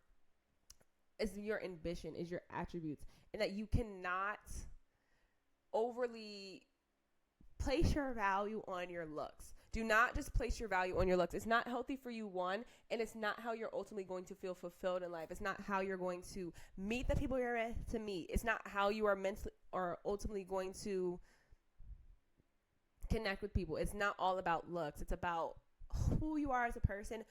ambition, is your attributes, and that you cannot overly place your value on your looks. Do not just place your value on your looks. It's not healthy for you, one, and it's not how you're ultimately going to feel fulfilled in life. It's not how you're going to meet the people you're meant to meet. It's not how you are mentally or ultimately going to connect with people. It's not all about looks. It's about who you are as a person,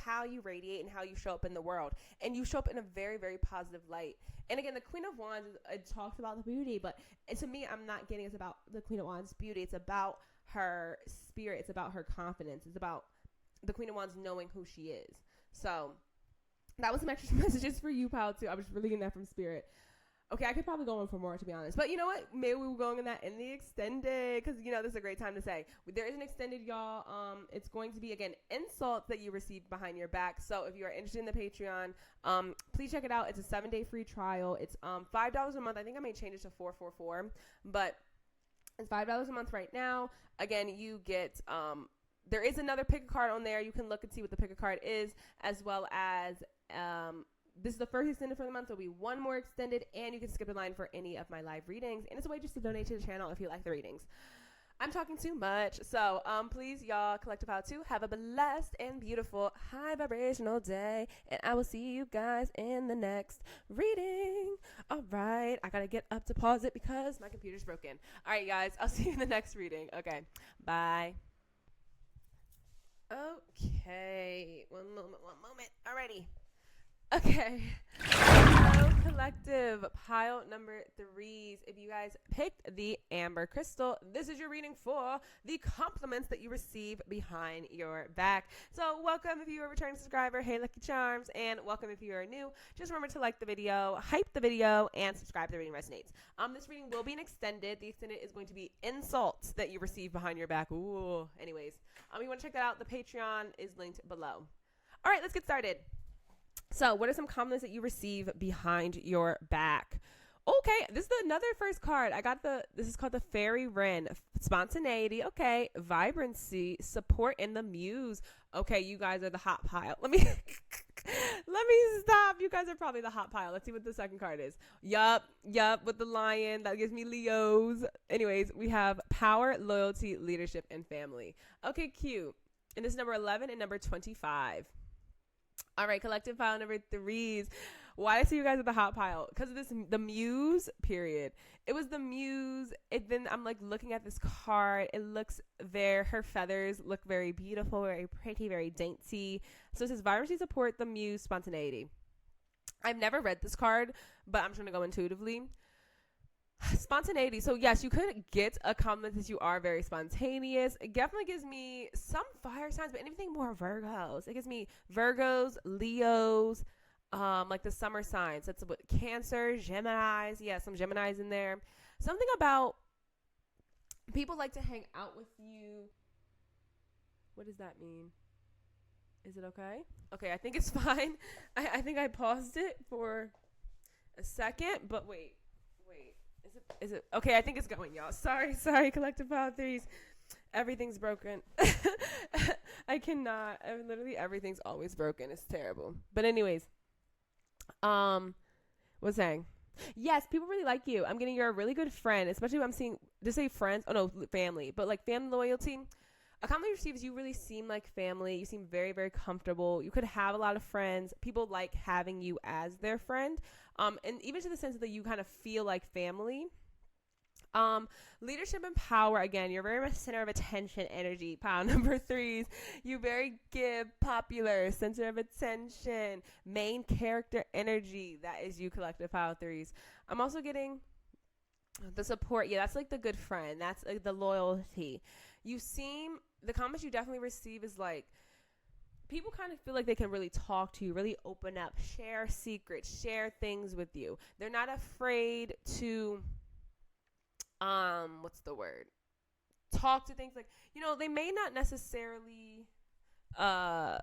how you radiate, and how you show up in the world. And you show up in a very, very positive light. And again, the Queen of Wands, it talks about the beauty, but to me, I'm not getting it's about the Queen of Wands' beauty. It's about her spirit. It's about her confidence. It's about the Queen of Wands knowing who she is. So that was some extra messages for you, pal, too. I was really getting that from spirit. Okay, I could probably go on for more, to be honest. But you know what? Maybe we were going in that in the extended, because, you know, this is a great time to say. There is an extended, y'all. It's going to be, again, insults that you received behind your back. So if you are interested in the Patreon, please check it out. It's a 7-day free trial. It's $5 a month. I think I may change it to $444, but it's $5 a month right now. Again, you get there is another pick a card on there. You can look and see what the pick a card is, as well as this is the first extended for the month. There'll be one more extended, and you can skip the line for any of my live readings. And it's a way just to donate to the channel if you like the readings. I'm talking too much. So please, y'all, Collective How To, have a blessed and beautiful high vibrational day. And I will see you guys in the next reading. All right. I got to get up to pause it because my computer's broken. All right, guys. I'll see you in the next reading. Okay. Bye. Okay. One moment. Alrighty. Okay. Hello. collective, pile number 3s. If you guys picked the amber crystal, this is your reading for the compliments that you receive behind your back. So welcome if you're a returning subscriber. Hey, Lucky Charms. And welcome if you are new. Just remember to like the video, hype the video, and subscribe if the reading resonates. This reading will be an extended. The extended is going to be insults that you receive behind your back. Ooh. Anyways, you want to check that out. The Patreon is linked below. All right, let's get started. So what are some compliments that you receive behind your back? Okay, this is another first card. This is called the Fairy Wren. Spontaneity, okay. Vibrancy, support, and the muse. Okay, you guys are the hot pile. Let me stop. You guys are probably the hot pile. Let's see what the second card is. Yup, with the lion. That gives me Leos. Anyways, we have power, loyalty, leadership, and family. Okay, cute. And this is number 11 and number 25. All right, collective pile number 3s. Why I see you guys at the hot pile? Because of the muse period. It was the muse. Then I'm like looking at this card. It looks her feathers look very beautiful, very pretty, very dainty. So it says vibrancy, support, the muse, spontaneity. I've never read this card, but I'm just going to go intuitively. Spontaneity. So yes, you could get a compliment that you are very spontaneous. It definitely gives me some fire signs, but anything more Virgos. It gives me Virgos, Leos, like the summer signs. That's what Cancer, Geminis. Yeah, some Geminis in there. Something about people like to hang out with you. What does that mean? Is it okay? Okay, I think it's fine. I think I paused it for a second, but wait. Is it okay? I think it's going, y'all. Sorry, collective pile 3s. Everything's broken. I cannot. Literally everything's always broken. It's terrible. But anyways, what's saying? Yes, people really like you. I'm getting you're a really good friend, especially when I'm seeing just say friends. Oh no, family. But like family loyalty. A compliment you receive is you really seem like family. You seem very, very comfortable. You could have a lot of friends. People like having you as their friend. And even to the sense that you kind of feel like family. Leadership and power, again, you're very much center of attention energy. Pile number 3s. You very popular, center of attention, main character energy. That is you, collective pile 3s. I'm also getting the support. Yeah, that's like the good friend. That's like the loyalty. The comments you definitely receive is like, people kind of feel like they can really talk to you, really open up, share secrets, share things with you. They're not afraid to, what's the word? Talk to things like, they may not necessarily, I'm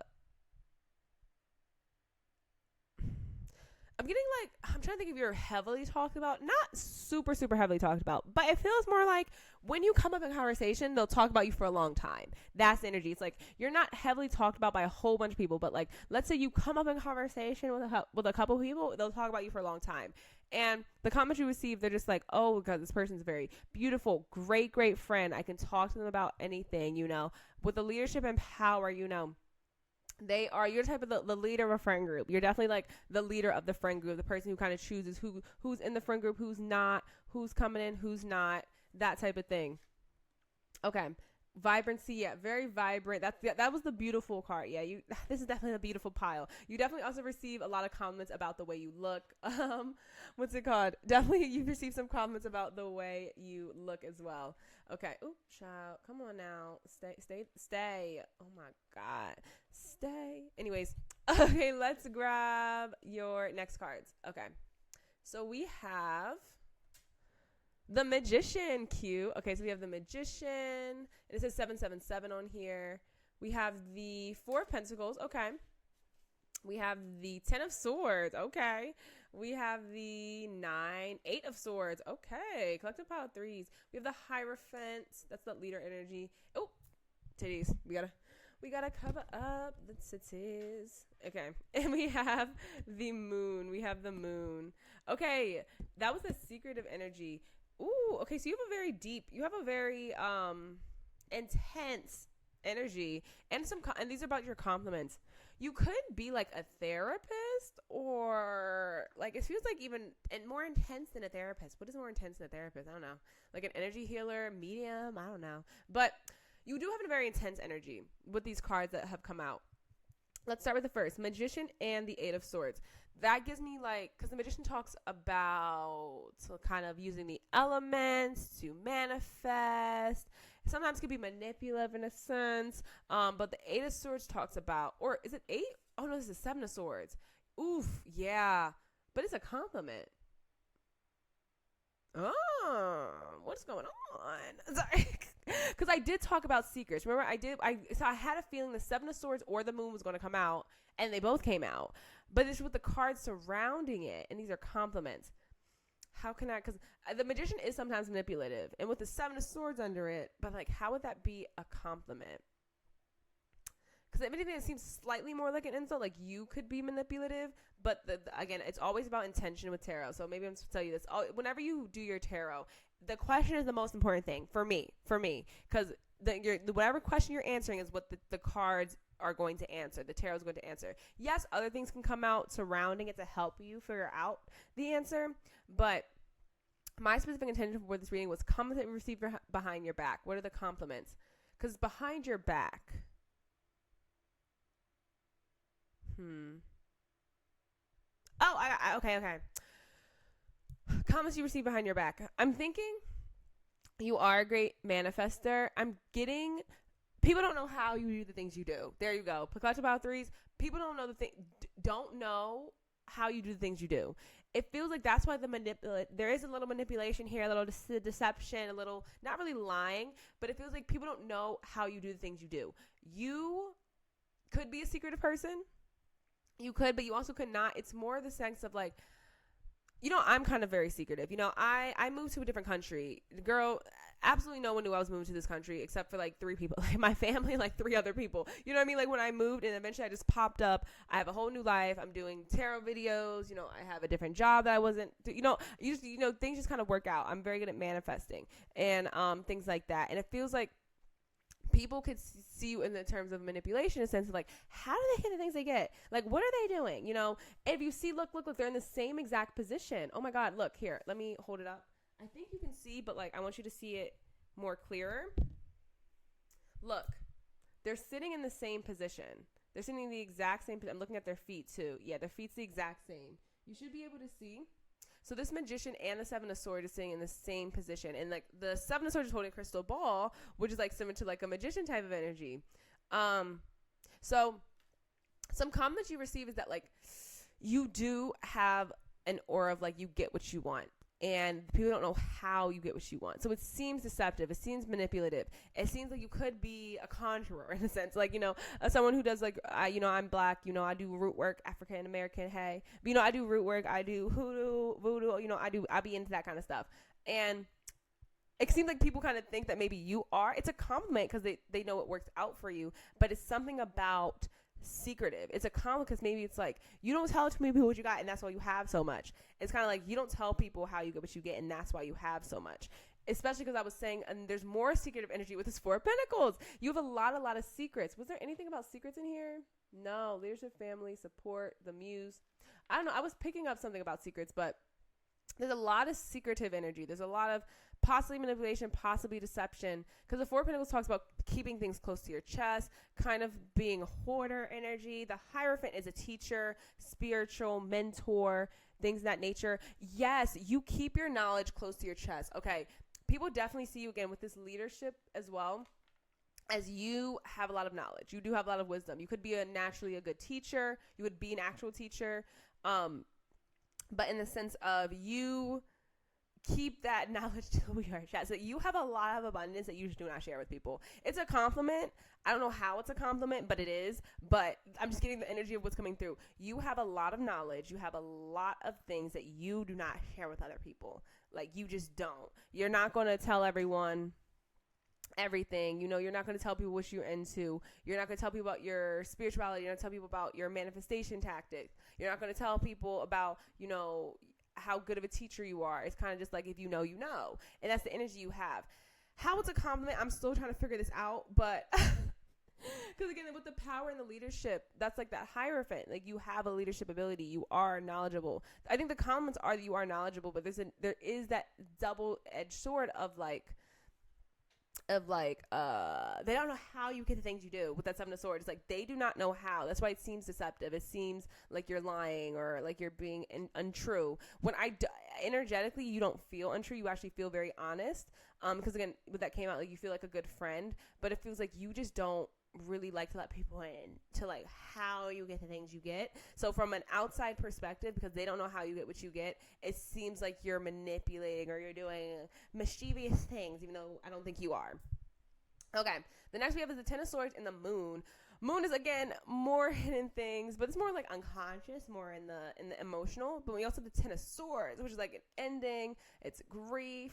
trying to think if you're heavily talked about, not super, super heavily talked about, but it feels more like when you come up in conversation, they'll talk about you for a long time. That's the energy. It's like, you're not heavily talked about by a whole bunch of people, but like, let's say you come up in conversation with a couple people, they'll talk about you for a long time. And the comments you receive, they're just like, oh, God, this person's very beautiful, great, great friend. I can talk to them about anything, with the leadership and power, you're type of the leader of a friend group. You're definitely like the leader of the friend group, the person who kind of chooses who's in the friend group, who's not, who's coming in, who's not, that type of thing. Okay. Vibrancy, yeah, very vibrant. That was the beautiful card. Yeah, this is definitely a beautiful pile. You definitely also receive a lot of compliments about the way you look. What's it called? Definitely you receive some compliments about the way you look as well. Okay. Ooh, child, come on now. Stay. Oh my God. Stay. Anyways, okay, let's grab your next cards. Okay. So we have the Magician, cute. Okay, so we have the Magician, and it says 777 on here. We have the 4 of Pentacles, okay. We have the 10 of Swords, okay. We have the 8 of Swords, okay. Collective pile 3s. We have the Hierophant, that's the leader energy. Oh, titties. We gotta cover up the titties. Okay, and we have the Moon. Okay, that was the secretive energy. Ooh, okay, so you have a very intense energy, and these are about your compliments. You could be like a therapist, or like it feels like even more intense than a therapist. What is more intense than a therapist? I don't know. Like an energy healer, medium, I don't know. But you do have a very intense energy with these cards that have come out. let's start with the first, Magician and the Eight of Swords. That gives me like, because the Magician talks about kind of using the elements to manifest. Sometimes can be manipulative in a sense. But the Eight of Swords talks about, or is it 8? Oh no, this is 7 of Swords. Oof, yeah. But it's a compliment. Oh, what's going on? Sorry. Because I did talk about secrets. Remember, so I had a feeling the 7 of Swords or the Moon was going to come out, and they both came out. But it's with the cards surrounding it, and these are compliments. How can I, because the Magician is sometimes manipulative, and with the 7 of Swords under it, but like, how would that be a compliment? Because if anything, it seems slightly more like an insult, like you could be manipulative, but again, it's always about intention with tarot. So maybe I'm supposed to tell you this. Whenever you do your tarot, the question is the most important thing for me, because whatever question you're answering is what the cards are going to answer. The tarot is going to answer. Yes, other things can come out surrounding it to help you figure out the answer, but my specific intention for this reading was comments that you receive behind your back. What are the compliments? Because behind your back... Oh, okay. Comments you receive behind your back. I'm thinking you are a great manifester. I'm getting... People don't know how you do the things you do. There you go. Collective about threes. People don't know how you do the things you do. It feels like that's why there is a little manipulation here, a little deception, a little, not really lying, but it feels like people don't know how you do the things you do. You could be a secretive person. You could, but you also could not. It's more the sense of like, I'm kind of very secretive. I moved to a different country. Girl, absolutely no one knew I was moving to this country except for like 3 people, like my family, like 3 other people. You know what I mean? Like when I moved and eventually I just popped up. I have a whole new life. I'm doing tarot videos. I have a different job that I wasn't, things just kind of work out. I'm very good at manifesting and things like that. And it feels like people could see you in the terms of manipulation, in the sense of like, how do they get the things they get? Like, what are they doing? If you see, look, they're in the same exact position. Oh my God, look here. Let me hold it up. I think you can see, but like, I want you to see it more clearer. Look, they're sitting in the same position. They're sitting in the exact same position. I'm looking at their feet too. Yeah, their feet's the exact same. You should be able to see. So this Magician and the 7 of Swords is sitting in the same position. And like the 7 of Swords is holding a crystal ball, which is like similar to like a Magician type of energy. So some comments you receive is that like you do have an aura of like you get what you want. And people don't know how you get what you want. So it seems deceptive. It seems manipulative. It seems like you could be a conjurer in a sense. Like, someone who does like, I'm black, I do root work, African American, hey. But, I do root work. I do hoodoo, voodoo, I be into that kind of stuff. And it seems like people kind of think that maybe you are. It's a compliment because they know it works out for you. But it's something about secretive. It's a compliment because maybe it's like you don't tell too many people what you got and that's why you have so much. It's kind of like you don't tell people how you get what you get and that's why you have so much. Especially because I was saying, and there's more secretive energy with this 4 of Pentacles. You have a lot of secrets. Was there anything about secrets in here? No. Leadership, family, support, the muse. I don't know. I was picking up something about secrets, but there's a lot of secretive energy. There's a lot of possibly manipulation, possibly deception. Because the 4 of Pentacles talks about keeping things close to your chest, kind of being hoarder energy. The Hierophant is a teacher, spiritual, mentor, things of that nature. Yes, you keep your knowledge close to your chest. Okay, people definitely see you again with this leadership as well. As you have a lot of knowledge. You do have a lot of wisdom. You could be naturally a good teacher. You would be an actual teacher. But in the sense of you keep that knowledge till your chest. So you have a lot of abundance that you just do not share with people. It's a compliment. I don't know how it's a compliment, but it is. But I'm just getting the energy of what's coming through. You have a lot of knowledge. You have a lot of things that you do not share with other people. Like you just don't. You're not going to tell everyone everything. You're not going to tell people what you're into. You're not going to tell people about your spirituality. You're not going to tell people about your manifestation tactics. You're not going to tell people about, how good of a teacher you are. It's kind of just like if you know. And that's the energy you have. How it's a compliment, I'm still trying to figure this out, but because again, with the power and the leadership, that's like that Hierophant. Like you have a leadership ability. You are knowledgeable. I think the compliments are that you are knowledgeable, but there is that double-edged sword of like, of like they don't know how you get the things you do with that Seven of Swords. It's like they do not know how. That's why it seems deceptive. It seems like you're lying or like you're being untrue. When energetically you don't feel untrue, you actually feel very honest. Because again, with that came out, like you feel like a good friend, but it feels like you just don't really like to let people in to like how you get the things you get. So from an outside perspective, because they don't know how you get what you get, it seems like you're manipulating or you're doing mischievous things, even though I don't think you are. Okay, the next we have is the Ten of Swords and the Moon. Moon is again more hidden things, but it's more like unconscious, more in the emotional. But we also have the Ten of Swords, which is like an ending. It's grief.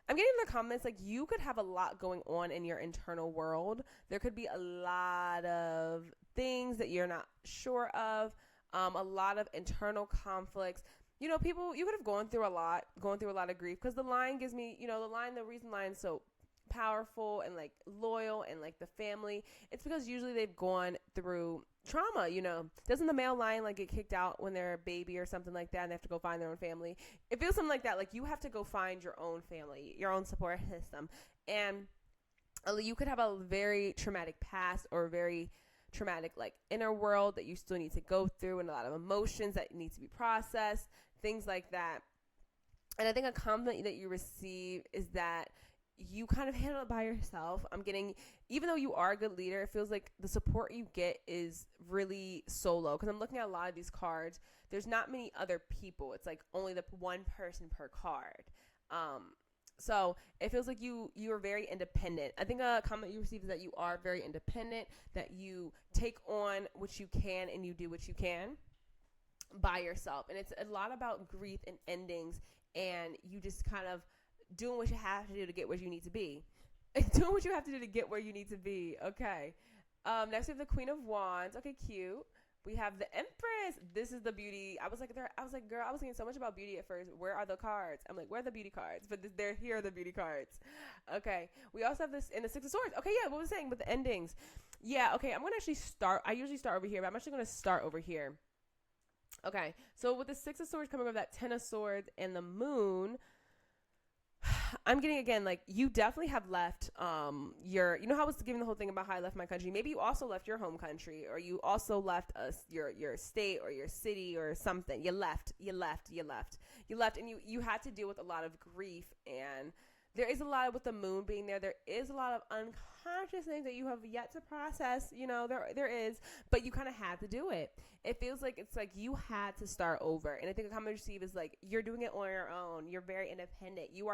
I'm getting in the comments, like, you could have a lot going on in your internal world. There could be a lot of things that you're not sure of, a lot of internal conflicts. You know, people, you could have gone through a lot of grief, because the line gives me, you know, the reason line's so powerful and, like, loyal and, like, the family, it's because usually they've gone through trauma, you know. Doesn't the male lion like get kicked out when they're a baby or something like that and they have to go find their own family? It feels something like that. Like you have to go find your own family, your own support system. And you could have a very traumatic past or very traumatic like inner world that you still need to go through, and a lot of emotions that need to be processed, things like that. And I think a compliment that you receive is that you kind of handle it by yourself. I'm getting, even though you are a good leader, it feels like the support you get is really solo. Because I'm looking at a lot of these cards. There's not many other people. It's like only the one person per card. So it feels like you are very independent. I think a comment you receive is that you are very independent, that you take on what you can and you do what you can by yourself. And it's a lot about grief and endings, and you just kind of doing what you have to do to get where you need to be. Doing what you have to do to get where you need to be. Okay. Next we have the Queen of Wands. Okay, cute. We have the Empress. This is the beauty. I was like, girl, I was thinking so much about beauty at first. Where are the cards? I'm like, where are the beauty cards? But they're here, the beauty cards. Okay. We also have this in the Six of Swords. Okay, yeah, what was I saying with the endings? Yeah, okay, I'm going to actually start. I usually start over here, but I'm actually going to start over here. Okay. So with the Six of Swords coming over that Ten of Swords and the Moon, I'm getting, again, like, you definitely have left you know how I was giving the whole thing about how I left my country? Maybe you also left your home country, or you also left your state or your city or something. You left, and you had to deal with a lot of grief, and there is a lot with the moon being there. There is a lot of unconscious things that you have yet to process. You know, there is, but you kind of had to do it. It feels like it's like you had to start over. And I think a comment you receive is like, you're doing it on your own. You're very independent. You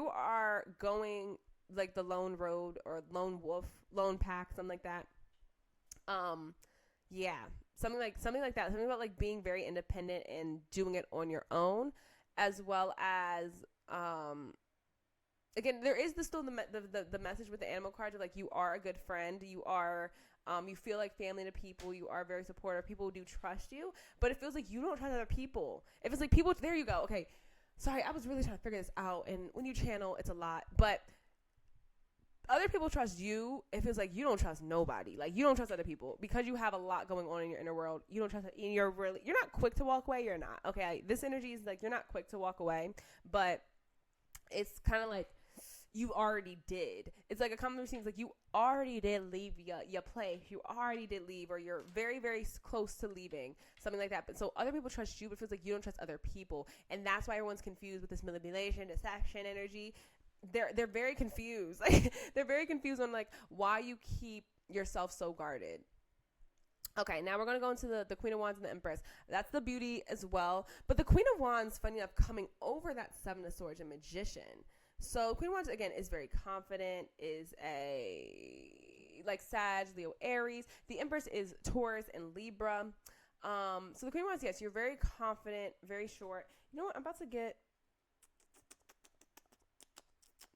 are going like the lone road or lone wolf, lone pack, something like that. Yeah, something like that. Something about like being very independent and doing it on your own, as well as, again, there is still the message with the animal cards of like, you are a good friend. You are, you feel like family to people. You are very supportive. People do trust you, but it feels like you don't trust other people. If it's like people, there you go. Okay. Sorry. I was really trying to figure this out. And when you channel, it's a lot, but other people trust you. It feels like you don't trust nobody. Like you don't trust other people because you have a lot going on in your inner world. You don't trust it. And you're not quick to walk away. You're not. Okay. This energy is like, you're not quick to walk away, but it's kind of like, you already did. It's like a common seems like you already did leave your place. You already did leave, or you're very, very close to leaving, something like that. But so other people trust you, but it feels like you don't trust other people, and that's why everyone's confused with this manipulation, deception energy. They're very confused. Like they're very confused on like why you keep yourself so guarded. Okay, now we're going to go into the Queen of Wands and the Empress. That's the beauty as well. But the Queen of Wands, funny enough, coming over that Seven of Swords and Magician. So Queen of Wands, again, is very confident, is like Sag, Leo, Aries. The Empress is Taurus and Libra. So the Queen of Wands, yes, you're very confident, very short. You know what? I'm about to get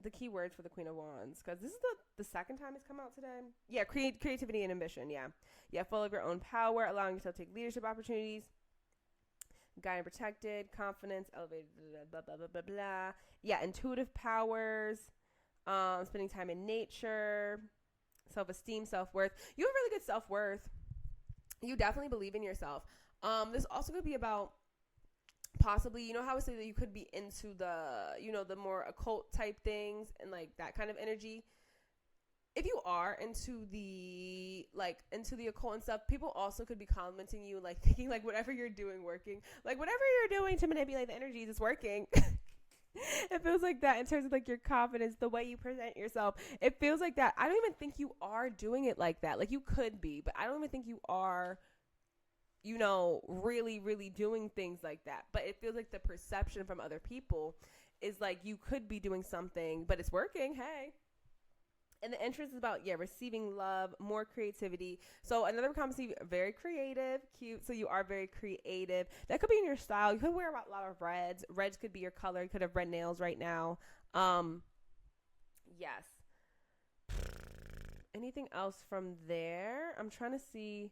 the keywords for the Queen of Wands, because this is the second time it's come out today. Yeah, creativity and ambition, yeah. Yeah, full of your own power, allowing yourself to take leadership opportunities. Guided and protected, confidence, elevated, blah, blah, blah, blah, blah. Yeah, intuitive powers, spending time in nature, self-esteem, self-worth. You have really good self-worth. You definitely believe in yourself. This also could be about possibly, you know how I say that you could be into the, the more occult type things and like that kind of energy. If you are into the occult and stuff, people also could be complimenting you, like thinking like whatever you're doing working, like whatever you're doing to manipulate the energies is working. It feels like that in terms of like your confidence, the way you present yourself. It feels like that. I don't even think you are doing it like that. Like you could be, but I don't even think you are, really, really doing things like that. But it feels like the perception from other people is like you could be doing something, but it's working. Hey. And the interest is about, receiving love, more creativity. So another competency, very creative, cute. So you are very creative. That could be in your style. You could wear a lot of reds. Reds could be your color. You could have red nails right now. Yes. Anything else from there? I'm trying to see.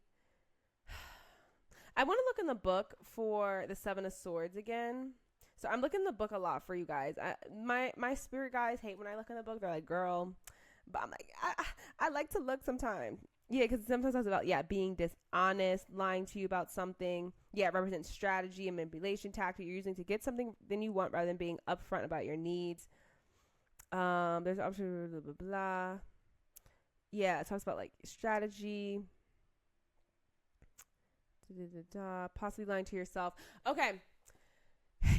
I want to look in the book for the Seven of Swords again. So I'm looking in the book a lot for you guys. My spirit guys hate when I look in the book. They're like, girl. But I'm like, I like to look sometimes. Yeah, because sometimes it's about, being dishonest, lying to you about something. Yeah, it represents strategy and manipulation tactic you're using to get something than you want rather than being upfront about your needs. There's option, blah, blah, blah. Yeah, it talks about, like, strategy. Possibly lying to yourself. Okay.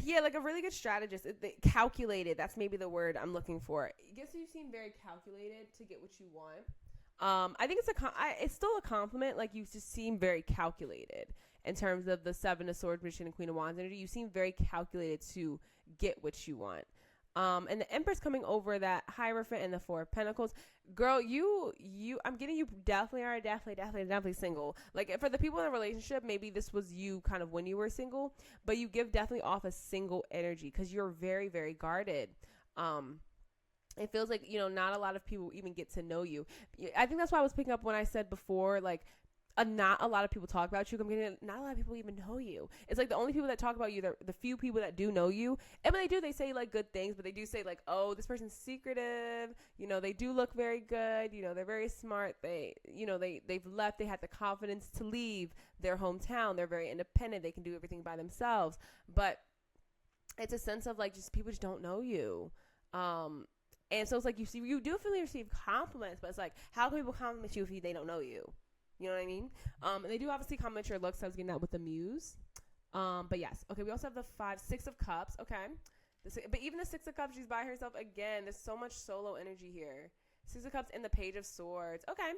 Yeah, like a really good strategist. Calculated. That's maybe the word I'm looking for. I guess you seem very calculated to get what you want. I think it's still a compliment. Like you just seem very calculated in terms of the Seven of Swords, Magician, and Queen of Wands energy. You seem very calculated to get what you want. And the Empress coming over that Hierophant and the Four of Pentacles. Girl, I'm getting you definitely single. Like for the people in a relationship, maybe this was you kind of when you were single, but you give definitely off a single energy because you're very, very guarded. It feels like, not a lot of people even get to know you. I think that's why I was picking up when I said before, like, not a lot of people talk about you. I'm getting not a lot of people even know you. It's like the only people that talk about you, the few people that do know you. And when they do, they say like good things, but they do say like, oh, this person's secretive. They do look very good. They're very smart. They've left. They had the confidence to leave their hometown. They're very independent. They can do everything by themselves. But it's a sense of like just people just don't know you. And so it's like you do feel receive compliments, but it's like how can people compliment you if they don't know you? You know what I mean? And they do obviously comment your looks. I was getting that with the Muse. But yes. Okay, we also have the Six of Cups. Okay. But even the Six of Cups, she's by herself again. There's so much solo energy here. Six of Cups and the Page of Swords. Okay.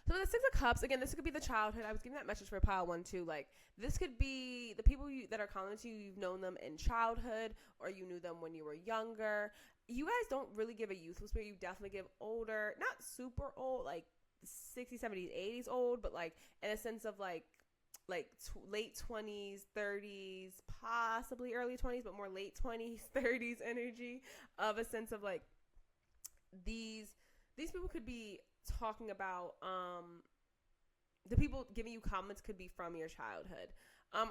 So with the Six of Cups, again, this could be the childhood. I was giving that message for pile 1 too. Like, this could be the people that are commenting to you. You've known them in childhood or you knew them when you were younger. You guys don't really give a youthful spirit. You definitely give older, not super old, like 60s, 70s, 80s old, but like in a sense of like late 20s, 30s, possibly early 20s, but more late 20s, 30s energy of a sense of like these people could be talking about the people giving you comments could be from your childhood.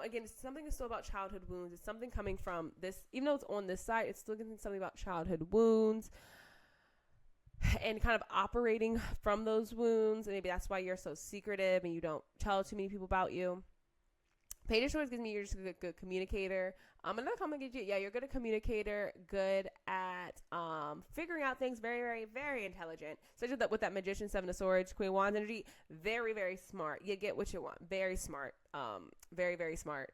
Again, something is still about childhood wounds. It's something coming from this, even though it's on this side, it's still getting something about childhood wounds and kind of operating from those wounds. And maybe that's why you're so secretive and you don't tell too many people about you. Page of Swords gives me you're just a good communicator. Another comment gives you, you're good at communicator, good at figuring out things, very, very, very intelligent. Especially with that Magician, Seven of Swords, Queen of Wands energy, very, very smart. You get what you want. Very smart. Very, very smart.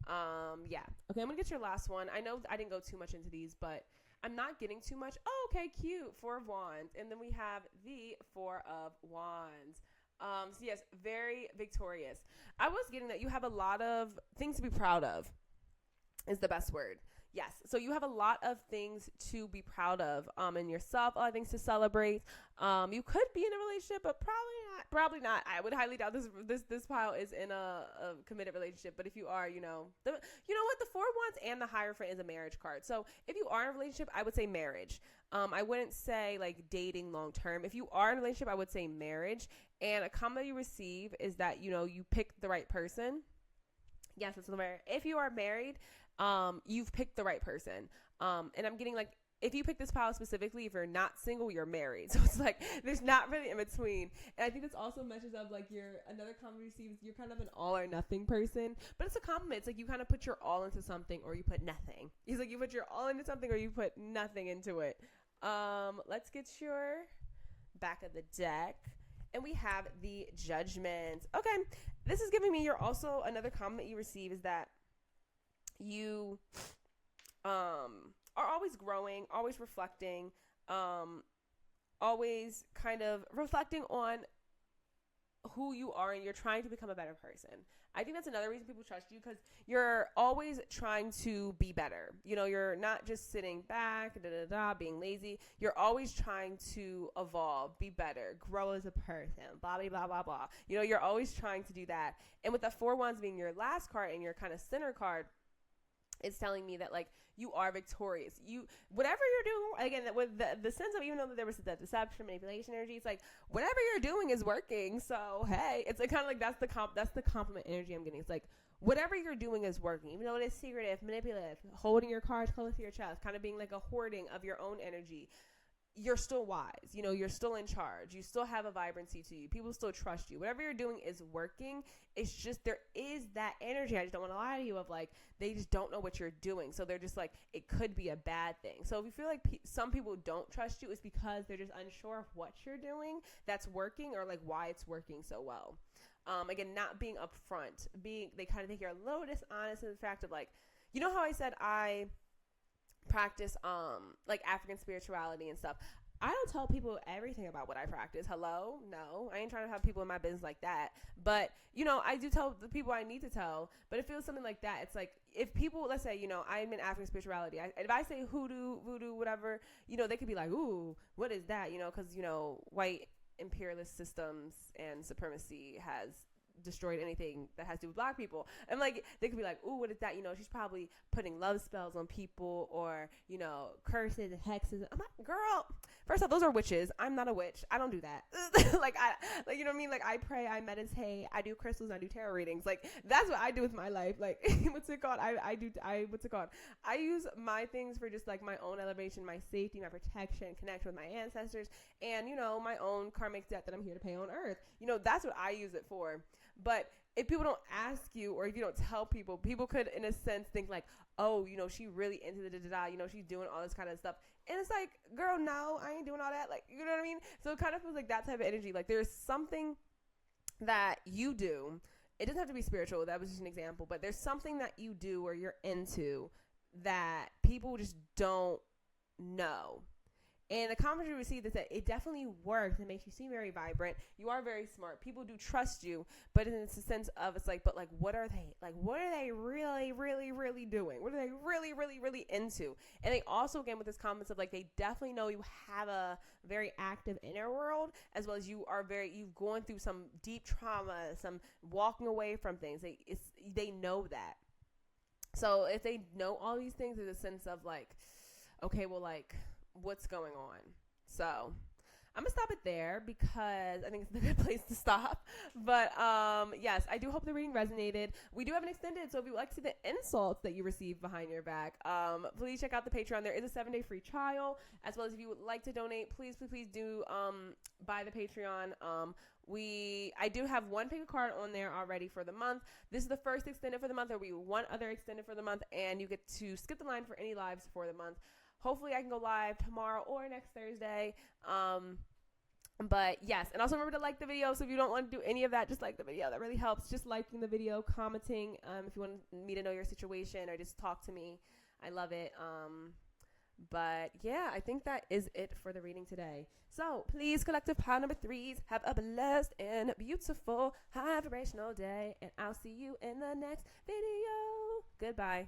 Yeah. Okay, I'm going to get your last one. I know I didn't go too much into these, but I'm not getting too much. Oh, okay, cute. Four of Wands. And then we have the Four of Wands. So yes, very victorious. I was getting that you have a lot of things to be proud of is the best word. Yes. So you have a lot of things to be proud of in yourself, a lot of things to celebrate. You could be in a relationship, but probably not. I would highly doubt this pile is in a committed relationship. But if you are, you know what, the Four of Wands and the Hierophant is a marriage card. So if you are in a relationship, I would say marriage. I wouldn't say like dating long term. If you are in a relationship, I would say marriage. And a comment you receive is that, you picked the right person. Yes, it's the marriage. If you are married, you've picked the right person. And I'm getting like if you pick this pile specifically, if you're not single, you're married. So it's like there's not really in between. And I think this also meshes up like another comment receives, you're kind of an all or nothing person. But it's a compliment. It's like you kind of put your all into something or you put nothing. It's like you put your all into something or you put nothing into it. Let's get your back of the deck. And we have the Judgment. Okay. This is giving me you're also another comment you receive is that you are always growing, always reflecting, always kind of reflecting on who you are, and you're trying to become a better person. I think that's another reason people trust you, because you're always trying to be better. You know, you're not just sitting back, being lazy. You're always trying to evolve, be better, grow as a person, blah, blah, blah, blah, blah. You know, you're always trying to do that. And with the 4 Wands being your last card and your kind of center card, it's telling me that, like, you are victorious. Whatever you're doing, again, with the sense of, even though there was that deception, manipulation energy, it's like, whatever you're doing is working. So, hey, it's like, kind of like, that's the compliment energy I'm getting. It's like, whatever you're doing is working, even though it is secretive, manipulative, holding your cards close to your chest, kind of being like a hoarding of your own energy. You're still wise, you know, you're still in charge. You still have a vibrancy to you. People still trust you. Whatever you're doing is working. It's just, there is that energy. I just don't want to lie to you of like, they just don't know what you're doing. So they're just like, it could be a bad thing. So if you feel like some people don't trust you, it's because they're just unsure of what you're doing that's working, or like why it's working so well. Again, not being upfront, they kind of think you're a little dishonest in the fact of like, you know how I said I practice like African spirituality and stuff. I don't tell people everything about what I practice. Hello? No, I ain't trying to have people in my business like that. But, you know, I do tell the people I need to tell. But it feels something like that. It's like, if people, let's say, you know, I'm in African spirituality. If I say hoodoo, voodoo, whatever, you know, they could be like, ooh, what is that? You know, because, you know, white imperialist systems and supremacy has destroyed anything that has to do with black people. And like, they could be like, ooh, what is that? You know, she's probably putting love spells on people, or, you know, curses and hexes. I'm like, girl, first off, those are witches. I'm not a witch. I don't do that. like, you know what I mean? Like, I pray, I meditate, I do crystals, I do tarot readings. Like, that's what I do with my life. Like, what's it called? What's it called? I use my things for just like my own elevation, my safety, my protection, connection with my ancestors, and, you know, my own karmic debt that I'm here to pay on earth. You know, that's what I use it for. But if people don't ask you, or if you don't tell people, people could, in a sense, think like, oh, you know, she really into the da-da-da, you know, she's doing all this kind of stuff. And it's like, girl, no, I ain't doing all that. Like, you know what I mean? So it kind of feels like that type of energy. Like, there's something that you do. It doesn't have to be spiritual. That was just an example. But there's something that you do or you're into that people just don't know. And the comment you received is that it definitely works. It makes you seem very vibrant. You are very smart. People do trust you, but it's a sense of, it's like, but like, what are they? Like, what are they really, really, really doing? What are they really, really, really into? And they also, again, with this comments of like, they definitely know you have a very active inner world, as well as you've gone through some deep trauma, some walking away from things. They know that. So if they know all these things, there's a sense of like, okay, well, like, what's going on? So I'm gonna stop it there because I think it's a good place to stop. But yes, I do hope the reading resonated. We do have an extended, so if you would like to see the insults that you receive behind your back, please check out the Patreon. There is a 7-day free trial, as well as if you would like to donate, please do buy the Patreon. I do have one pickacard on there already for the month. This is the first extended for the month. There will be one other extended for the month, and you get to skip the line for any lives for the month. Hopefully I can go live tomorrow or next Thursday. But yes, and also remember to like the video. So if you don't want to do any of that, just like the video. That really helps. Just liking the video, commenting. If you want me to know your situation or just talk to me, I love it. But yeah, I think that is it for the reading today. So please, collective pile number 3s, have a blessed and beautiful high vibrational day. And I'll see you in the next video. Goodbye.